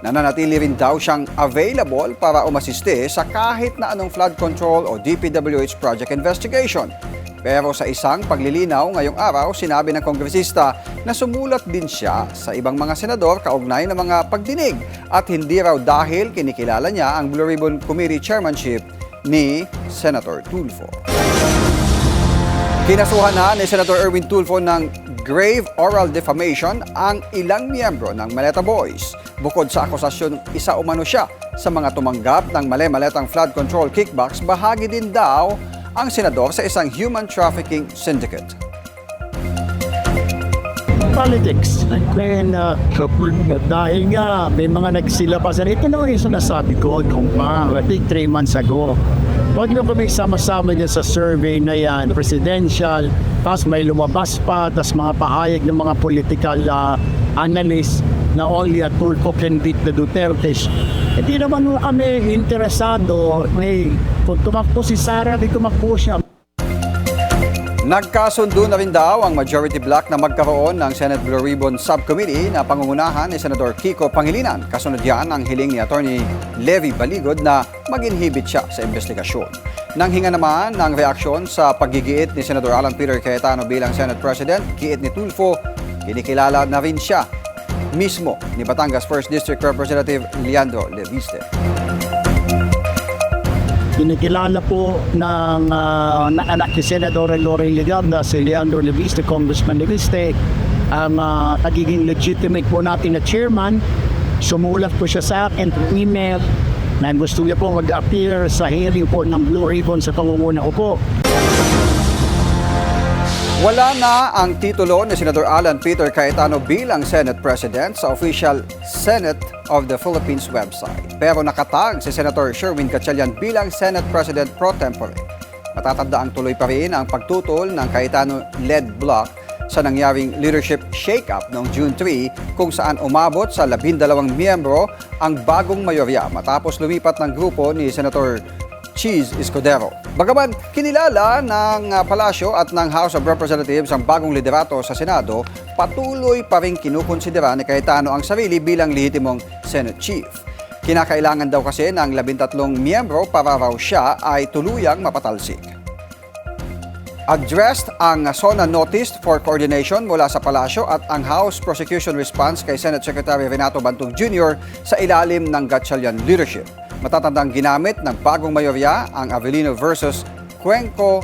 Nananatili rin daw siyang available para umasiste sa kahit na anong flood control o DPWH project investigation. Pero sa isang paglilinaw ngayong araw, sinabi ng kongresista na sumulat din siya sa ibang mga senador kaugnay ng mga pagdinig at hindi raw dahil kinikilala niya ang Blue Ribbon Committee chairmanship ni Senator Tulfo. Kinasuhan na ni Senator Erwin Tulfo ng grave oral defamation ang ilang miyembro ng Maleta Boys. Bukod sa akusasyon, isa umano siya sa mga tumanggap ng mali-maletang flood control kickbacks, bahagi din daw ang senador sa isang human trafficking syndicate. Politics. And dahil nga may mga nagsilabasan, ito na yung sinasabi ko nung I think 3 months ago. Huwag na kami sama-sama niya sa survey na yan, presidential, tapos may lumabas pa, tapos mga pahayag ng mga political analysts na only a Tulfo can beat the Dutertes. Hindi naman kami interesado, kung tumakbo si Sara, di tumakbo siya. Nagkasundo na rin daw ang majority bloc na magkaroon ng Senate Blue Ribbon Subcommittee na pangungunahan ni Senador Kiko Pangilinan. Kasunod yan ang hiling ni Attorney Levi Baligod na mag-inhibit siya sa investigasyon. Nanghinga naman ng reaksyon sa paggigiit ni Senador Alan Peter Cayetano bilang Senate President, giit ni Tulfo, kinikilala na rin siya mismo ni Batangas 1st District Representative Leandro Leviste. Kinikilala po ng anak ni Senador Lorraine Legarda, si Leandro Leviste, Congressman Leviste, ang nagiging legitimate po natin na chairman. Sumulat po siya sa akin through email na gusto niya po mag-appear sa hearing po ng Blue Ribbon sa pangunguna ko po. Wala na ang titulo ni Senador Alan Peter Cayetano bilang Senate President sa official Senate of the Philippines website. Pero nakatag si Senator Sherwin Gatchalian bilang Senate President pro tempore. Matatandaan tuloy pa rin ang pagtutol ng Cayetano-led bloc sa nangyaring leadership shake-up noong June 3 kung saan umabot sa 12 miyembro ang bagong mayorya matapos lumipat ng grupo ni Senator Cheese Escudero. Bagaman kinilala ng Palasyo at ng House of Representatives ang bagong liderato sa Senado, patuloy pa rin kinukonsidera ni Cayetano ang sarili bilang lehitimong Senate Chief. Kinakailangan daw kasi ng 13 miyembro para raw siya ay tuluyang mapatalsik. Addressed ang SONA Notice for Coordination mula sa Palasyo at ang House Prosecution Response kay Senate Secretary Renato Bantog Jr. sa ilalim ng Gatchalian leadership. Matatandang ginamit ng bagong mayorya ang Avellino versus Cuenco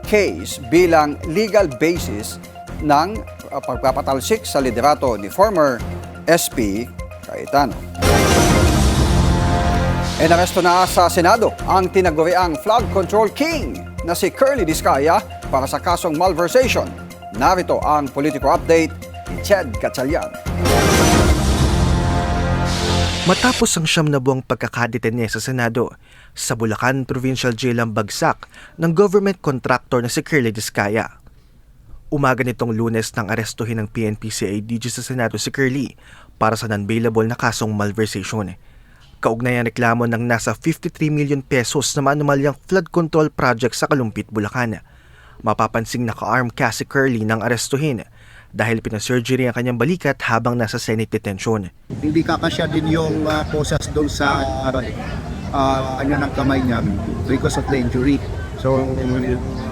case bilang legal basis ng pagpapatalsik sa liderato ni former SP Cayetano. Inaresto na sa Senado ang tinaguriang flood control king na si Curly Discaya para sa kasong malversation. Narito ang political update ni Ched Gatchalian. Matapos ang 9 na buwang pagkakadetenya sa Senado, sa Bulacan Provincial Jail ang bagsak ng government contractor na si Curly Discaya. Umaga nitong Lunes nang arestuhin ng PNP-CIDG sa Senado si Curly para sa non-bailable na kasong malversation. Kaugnay ang reklamo ng nasa 53 million pesos na maanumalyang flood control project sa Kalumpit, Bulacan. Mapapansing naka-arm cast si Curly nang arestuhin dahil pinasurgery ang kanyang balikat habang nasa Senate detention. Hindi kakasya din yung posas doon sa kanya ng kamay niya because of the injury. So,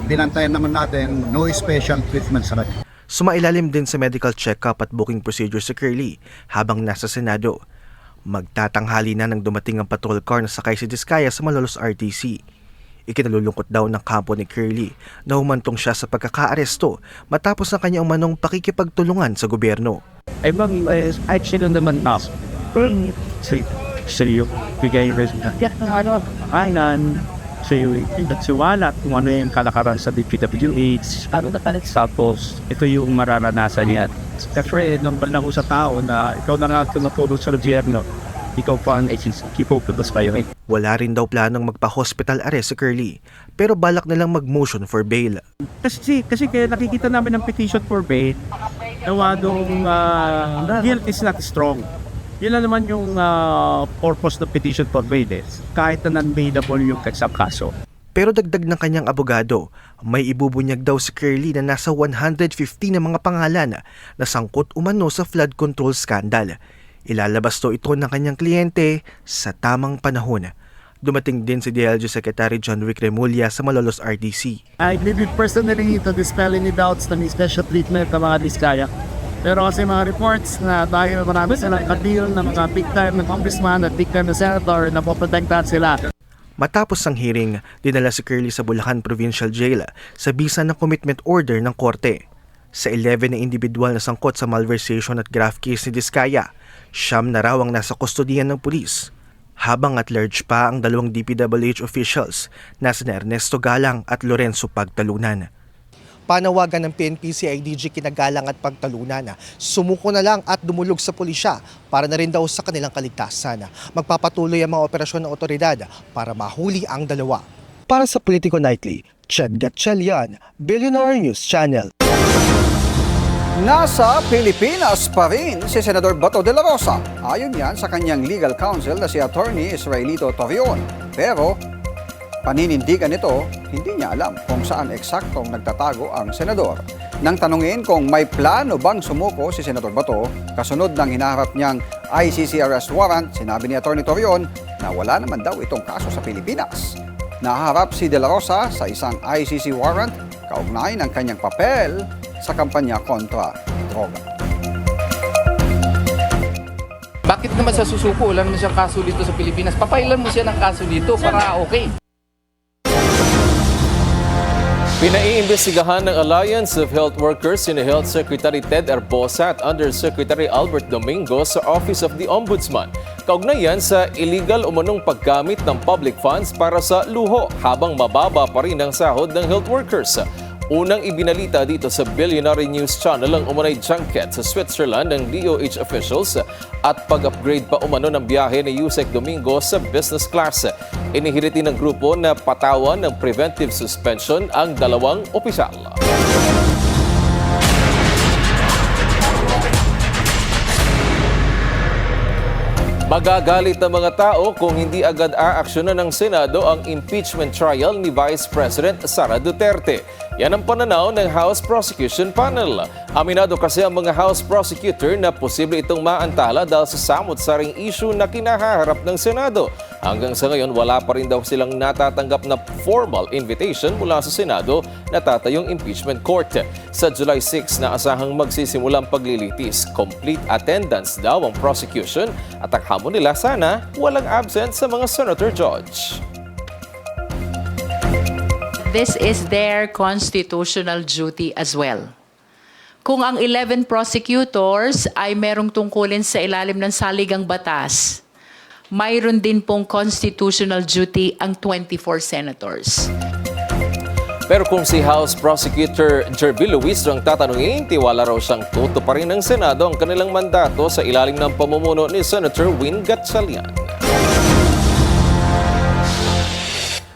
binantayan naman natin no special treatment sa kanya. Sumailalim din sa medical check-up at booking procedure si Curly habang nasa Senado. Magtatanghali na nang dumating ang patrol car na sakay si Discaya sa Malolos RTC. Ikinalulungkot daw ng kampo ni Curly na humantong siya sa pagkakaaresto matapos ang kanyang umanong pakikipagtulungan sa gobyerno. Ay bang actually naman na sa'yo bigay rin na kainan sa'yo nagsiwala kung ano yung kalakaran sa DPWH tapos ito yung mararanasan niya. Siyempre, nung lang sa tao na ikaw na nga tunutulong sa gobyerno, ikaw pa ang keep up with us kayo. Wala rin daw planong magpa-hospital arrest si Curly, pero balak nilang mag-motion for bail. Kasi kaya nakikita namin ng petition for bail, nawadong guilt is not strong. Yun lang naman yung purpose ng petition for bail kahit na non-bailable yung kaso. Pero dagdag ng kanyang abogado, may ibubunyag daw si Curly na nasa 150 na mga pangalan na sangkot umano sa flood control scandal. Ilalabas to ito ng kanyang kliyente sa tamang panahon. Dumating din si DLG Secretary John Rick Remulla sa Malolos RTC. I believe personally to dispel any doubts na may special treatment ng mga Discaya. Pero kasi mga reports na dahil marami silang ka-deal na mga big time na congressman at big time na senator na poprotektahan sila. Matapos ang hearing, dinala si Curly sa Bulacan Provincial Jail sa bisa ng commitment order ng korte. Sa 11 na individual na sangkot sa malversation at graft case ni Discaya, 9 na raw ang nasa kustodiyan ng pulis. Habang at large pa ang 2 DPWH officials na sina Ernesto Galang at Lorenzo Pagtalunan. Panawagan ng PNP-CIDG kinagalang at pagtalunan. Sumuko na lang at dumulog sa pulisya para na rin daw sa kanilang kaligtasan. Magpapatuloy ang mga operasyon ng otoridad para mahuli ang 2. Para sa Politico Nightly, Chad Gatchalian, Billionaire News Channel. Nasa Pilipinas pa rin si Senador Bato de la Rosa. Ayon yan sa kanyang legal counsel na si Attorney Israelito Torreon. Pero paninindigan nito, hindi niya alam kung saan eksaktong nagtatago ang senador. Nang tanungin kung may plano bang sumuko si Senador Bato, kasunod ng hinaharap niyang ICC arrest warrant, sinabi ni Attorney Torreon na wala naman daw itong kaso sa Pilipinas. Naharap si De La Rosa sa isang ICC warrant kaugnay ng kanyang papel sa kampanya kontra droga. Bakit naman sa susuko? Wala naman siyang kaso dito sa Pilipinas. Papailan mo siya ng kaso dito para okay. Pinaiimbestigahan ng Alliance of Health Workers si Health Secretary Ted Arbosa at Undersecretary Albert Domingo sa Office of the Ombudsman. Kaugnayan sa illegal umanong paggamit ng public funds para sa luho habang mababa pa rin ang sahod ng health workers. Unang ibinalita dito sa Billionaire News Channel ang umanay junket sa Switzerland ng DOH officials at pag-upgrade pa umano ng biyahe ni Yusek Domingo sa business class. Inihiriti ng grupo na patawan ng preventive suspension ang 2 opisyal. Magagalit ang mga tao kung hindi agad aaksyonan ng Senado ang impeachment trial ni Vice President Sara Duterte. Yan ang pananaw ng House Prosecution Panel. Aminado kasi ang mga House Prosecutor na posible itong maantala dahil sa samot-saring issue na kinahaharap ng Senado. Hanggang sa ngayon, wala pa rin daw silang natatanggap na formal invitation mula sa Senado na tatayong impeachment court. Sa July 6 na asahang magsisimula ang paglilitis. Complete attendance daw ang prosecution at ang hamon nila sana walang absent sa mga senator judge. This is their constitutional duty as well. Kung ang 11 prosecutors ay merong tungkulin sa ilalim ng saligang batas, mayroon din pong constitutional duty ang 24 senators. Pero kung si House Prosecutor Jerby Luis ang tatanungin, tiwala raw siyang tutuparin ng Senado ang kanilang mandato sa ilalim ng pamumuno ni Senator Win Gatchalian.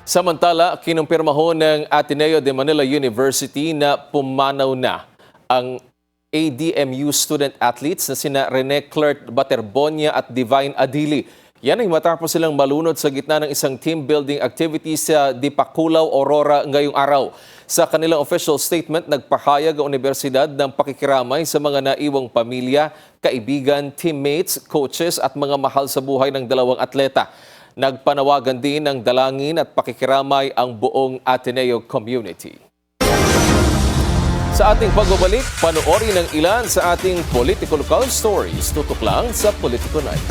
Samantala, kinumpirma ho ng Ateneo de Manila University na pumanaw na ang ADMU student athletes na sina Rene Clerc Baterbonia at Divine Adili. Yan ay matapos silang malunod sa gitna ng isang team building activity sa Dipakulaw, Aurora ngayong araw. Sa kanilang official statement, nagpahayag ang universidad ng pakikiramay sa mga naiwang pamilya, kaibigan, teammates, coaches at mga mahal sa buhay ng dalawang atleta. Nagpanawagan din ng dalangin at pakikiramay ang buong Ateneo community. Sa ating pagbabalik, panoorin ang ilan sa ating political local stories. Tutok lang sa Politico Night.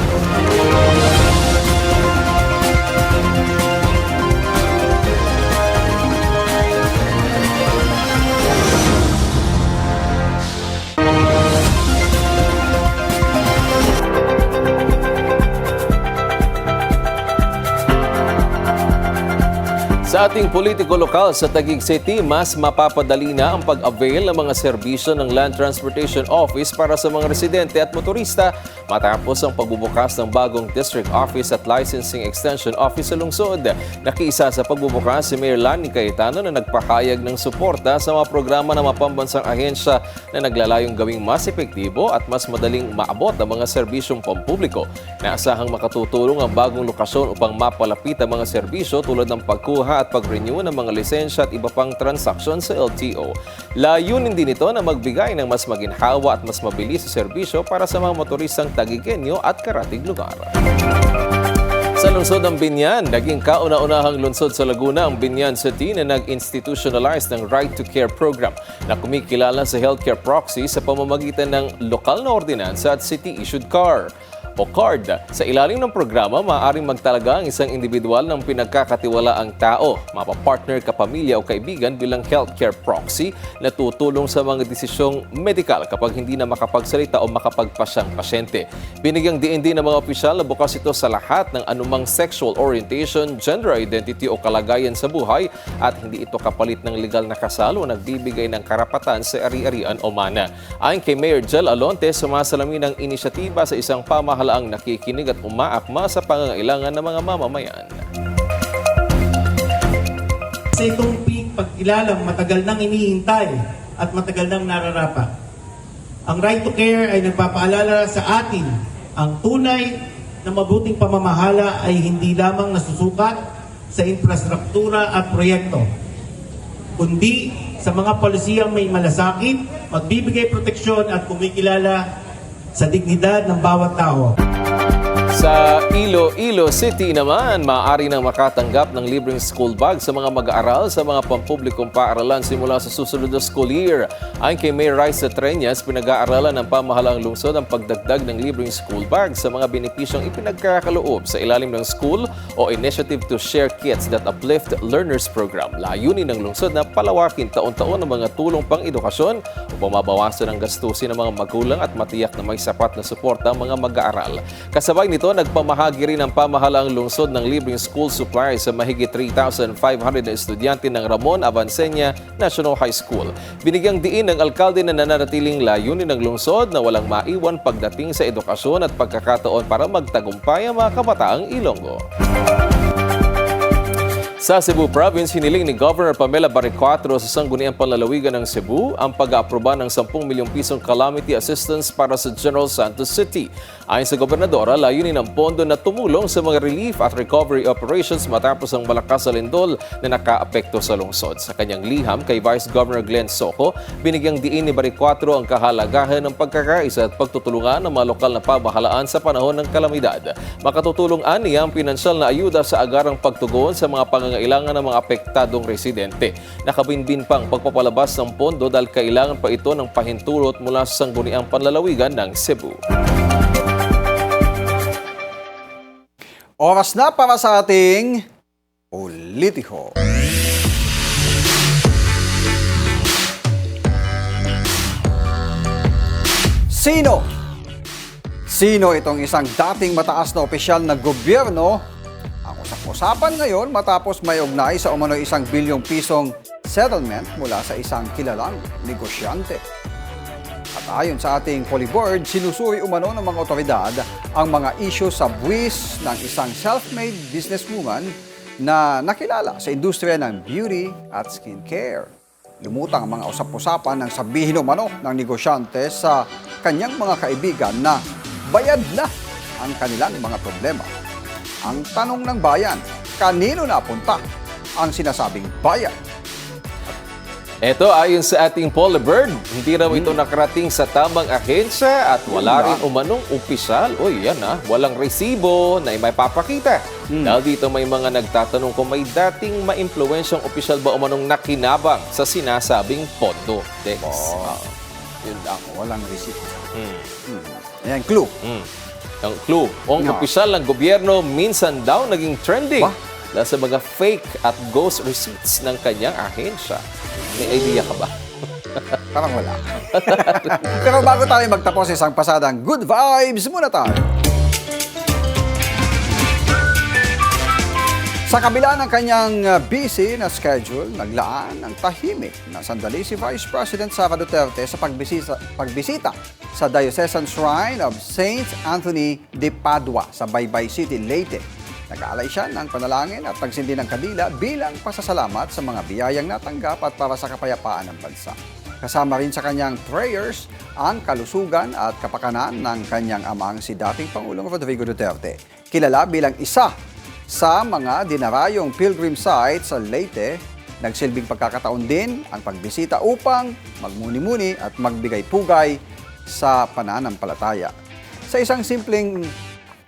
Sa ating politiko lokal sa Taguig City, mas mapapadali na ang pag-avail ng mga serbisyo ng Land Transportation Office para sa mga residente at motorista matapos ang pagbubukas ng bagong District Office at Licensing Extension Office sa lungsod. Nakiisa sa pagbubukas si Mayor Lani Cayetano na nagpahayag ng suporta sa mga programa ng mapambansang ahensya na naglalayong gawing mas epektibo at mas madaling maabot ang mga serbisyong pampubliko. Naasahang makatutulong ang bagong lokasyon upang mapalapit ang mga serbisyo tulad ng pagkuha at pag-renew ng mga lisensya at iba pang transaksyon sa LTO. Layunin din ito na magbigay ng mas maginhawa at mas mabilis sa serbisyo para sa mga motoristang tagigenyo at karatig lugar. Sa lungsod ng Binyan, naging kauna-unahang lungsod sa Laguna ang Binyan City na nag-institutionalize ng Right to Care program na kumikilala sa healthcare proxy sa pamamagitan ng lokal na ordinansa at city-issued car o card. Sa ilalim ng programa, maaaring magtalaga ang isang individual ng pinagkakatiwalaang tao, mapapartner, kapamilya o kaibigan bilang healthcare proxy na tutulong sa mga desisyong medikal kapag hindi na makapagsalita o makapagpasyang pasyente. Binigyang diin din ng mga opisyal na bukas ito sa lahat ng anumang sexual orientation, gender identity o kalagayan sa buhay at hindi ito kapalit ng legal na kasal o nagbibigay ng karapatan sa ari-arian o mana. Ayon kay Mayor Jel Alonte, sumasalamin ang inisyatiba sa isang pamahalaang nakikinig at umaakma sa pangangailangan ng mga mamamayan. Sa itong pagkilalang matagal nang inihintay at matagal nang nararapat. Ang Right to Care ay nagpapaalala sa atin ang tunay na mabuting pamamahala ay hindi lamang nasusukat sa infrastruktura at proyekto, kundi sa mga polisiyang may malasakit, magbibigay proteksyon at kumikilala sa dignidad ng bawat tao. Sa Iloilo City naman, maaari nang makatanggap ng libreng school bag sa mga mag-aaral sa mga pampublikong paaralan simula sa susunod na school year. Ayon kay Mayor Raisa Treñas, pinag-aaralan ng pamahalaang lungsod ang pagdagdag ng libreng school bag sa mga benepisyong ipinagkakaloob sa ilalim ng School o Initiative to Share Kits that Uplift Learners Program. Layunin ng lungsod na palawakin taon-taon ng mga tulong pang-edukasyon upang mabawasan ang gastusin ng mga magulang at matiyak na may sapat na suporta ang mga mag-aaral. Kasabay nito, nagpamahagi rin ang pamahalaang lungsod ng libreng school supplies sa mahigit 3,500 na estudyante ng Ramon Avancenia National High School. Binigyang diin ng alkalde na nananatiling layunin ng lungsod na walang maiwan pagdating sa edukasyon at pagkakataon para magtagumpay ang mga kabataang Ilonggo. Sa Cebu Province, hiniling ni Governor Pamela Baricuatro sa Sangguniang Panlalawigan ng Cebu ang pag-aaproba ng 10 milyong pisong calamity assistance para sa General Santos City. Ayon sa gobernadora, layunin ang pondo na tumulong sa mga relief at recovery operations matapos ang malakas na lindol na nakaapekto sa lungsod. Sa kanyang liham kay Vice Governor Glenn Soco, binigyang diin ni Baricuatro ang kahalagahan ng pagkakaisa at pagtutulungan ng mga lokal na pamahalaan sa panahon ng kalamidad. Makatutulong aniya ang pinansyal na ayuda sa agarang pagtugon sa mga pangangailangan ng mga apektadong residente. Nakabinbin pang pagpapalabas ng pondo dahil kailangan pa ito ng pahintulot mula sa Sangguniang Panlalawigan ng Cebu. Oras na para sa ating Politiko. Sino itong isang dating mataas na opisyal na gobyerno ang usap-usapan ngayon matapos may ugnay sa umano'y 1 bilyong pisong settlement mula sa isang kilalang negosyante. At ayon sa ating Polyboard, sinusuri umano ng mga otoridad ang mga isyu sa buwis ng isang self-made businesswoman na nakilala sa industriya ng beauty at skincare. Lumutang ang mga usap-usapan ng sabihin umano ng negosyante sa kanyang mga kaibigan na bayad na ang kanilang mga problema. Ang tanong ng bayan, kanino napunta ang sinasabing bayad? Ito ayon sa ating Polyboard, hindi raw ito nakarating sa tamang ahensya at wala rin umanong opisyal. Uy, yan walang resibo na may papakita. Dahil dito may mga nagtatanong kung may dating maimpluwensyang opisyal ba umanong nakinabang sa sinasabing pondo. Dex. Yun lang, walang resibo. Ayan, clue. Ang clue, ang opisyal ng gobyerno minsan daw naging trending dahil sa mga fake at ghost receipts ng kanyang ahensya. May idea ka ba? Parang wala. Pero bago tayo magtapos isang pasadang good vibes, muna tayo. Sa kabila ng kanyang busy na schedule, naglaan ng tahimik na sandali si Vice President Sara Duterte sa pagbisita sa Diocesan Shrine of Saint Anthony de Padua sa Baybay City, Leyte. Nag-aalay siya ng panalangin at pagsindi ng kandila bilang pasasalamat sa mga biyayang natanggap at para sa kapayapaan ng bansa. Kasama rin sa kanyang prayers ang kalusugan at kapakanan ng kanyang amang si dating Pangulong Rodrigo Duterte. Kilala bilang isa sa mga dinarayong pilgrim site sa Leyte, nagsilbing pagkakataon din ang pagbisita upang magmuni-muni at magbigay pugay sa pananampalataya. Sa isang simpleng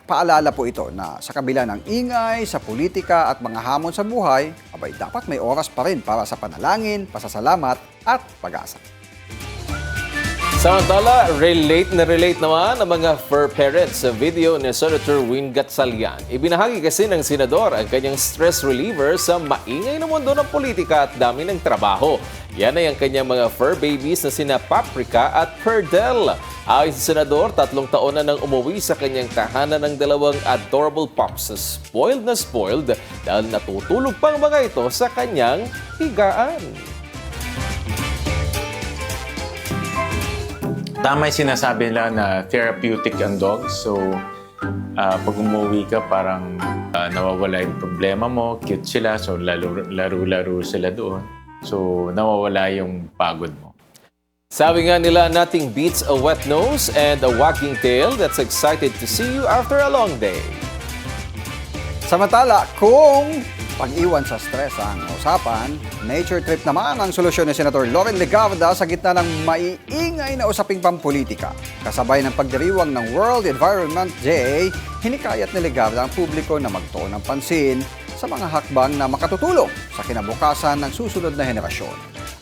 paalala po ito na sa kabila ng ingay, sa politika at mga hamon sa buhay, abay dapat may oras pa rin para sa panalangin, pasasalamat at pag-asa. Samantala, relate naman ang mga fur parents sa video ni Senator Win Gatchalian. Ibinahagi kasi ng senador ang kanyang stress reliever sa maingay na mundo ng politika at dami ng trabaho. Yan ay ang kanyang mga fur babies na sina Paprika at Perdel. Ayon sa senador, 3 taon na nang umuwi sa kanyang tahanan ng 2 adorable pups na spoiled dahil natutulog pang mga ito sa kanyang higaan. Tama yung sinasabi nila na therapeutic ang dogs. So, pag umuwi ka, parang nawawala yung problema mo. Cute sila, so laro-laro sila doon. So, nawawala yung pagod mo. Sabi nga nila, nothing beats a wet nose and a wagging tail that's excited to see you after a long day. Samantala, kung pag-iwan sa stress ang usapan, nature trip naman ang solusyon ni Senator Loren Legarda sa gitna ng maiingay na usaping pampolitika. Kasabay ng pagdiriwang ng World Environment Day, hinikayat ni Legarda ang publiko na magtuon ng pansin sa mga hakbang na makatutulong sa kinabukasan ng susunod na henerasyon.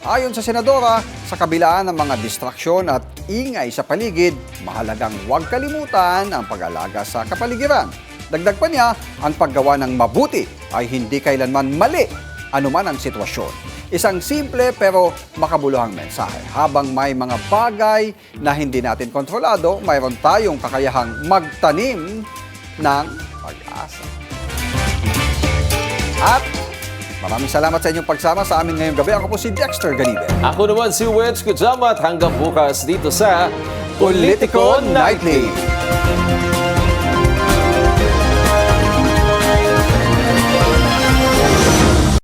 Ayon sa senadora, sa kabila ng mga distraksyon at ingay sa paligid, mahalagang huwag kalimutan ang pag-alaga sa kapaligiran. Dagdag pa niya, ang paggawa ng mabuti ay hindi kailanman mali, anuman ang sitwasyon. Isang simple pero makabuluhang mensahe. Habang may mga bagay na hindi natin kontrolado, mayroon tayong kakayahang magtanim ng pag-asa. At maraming salamat sa inyong pagsama sa amin ngayong gabi. Ako po si Dexter Ganibe. Ako naman si Wedge Kujamat hanggang bukas dito sa Politico Nightly.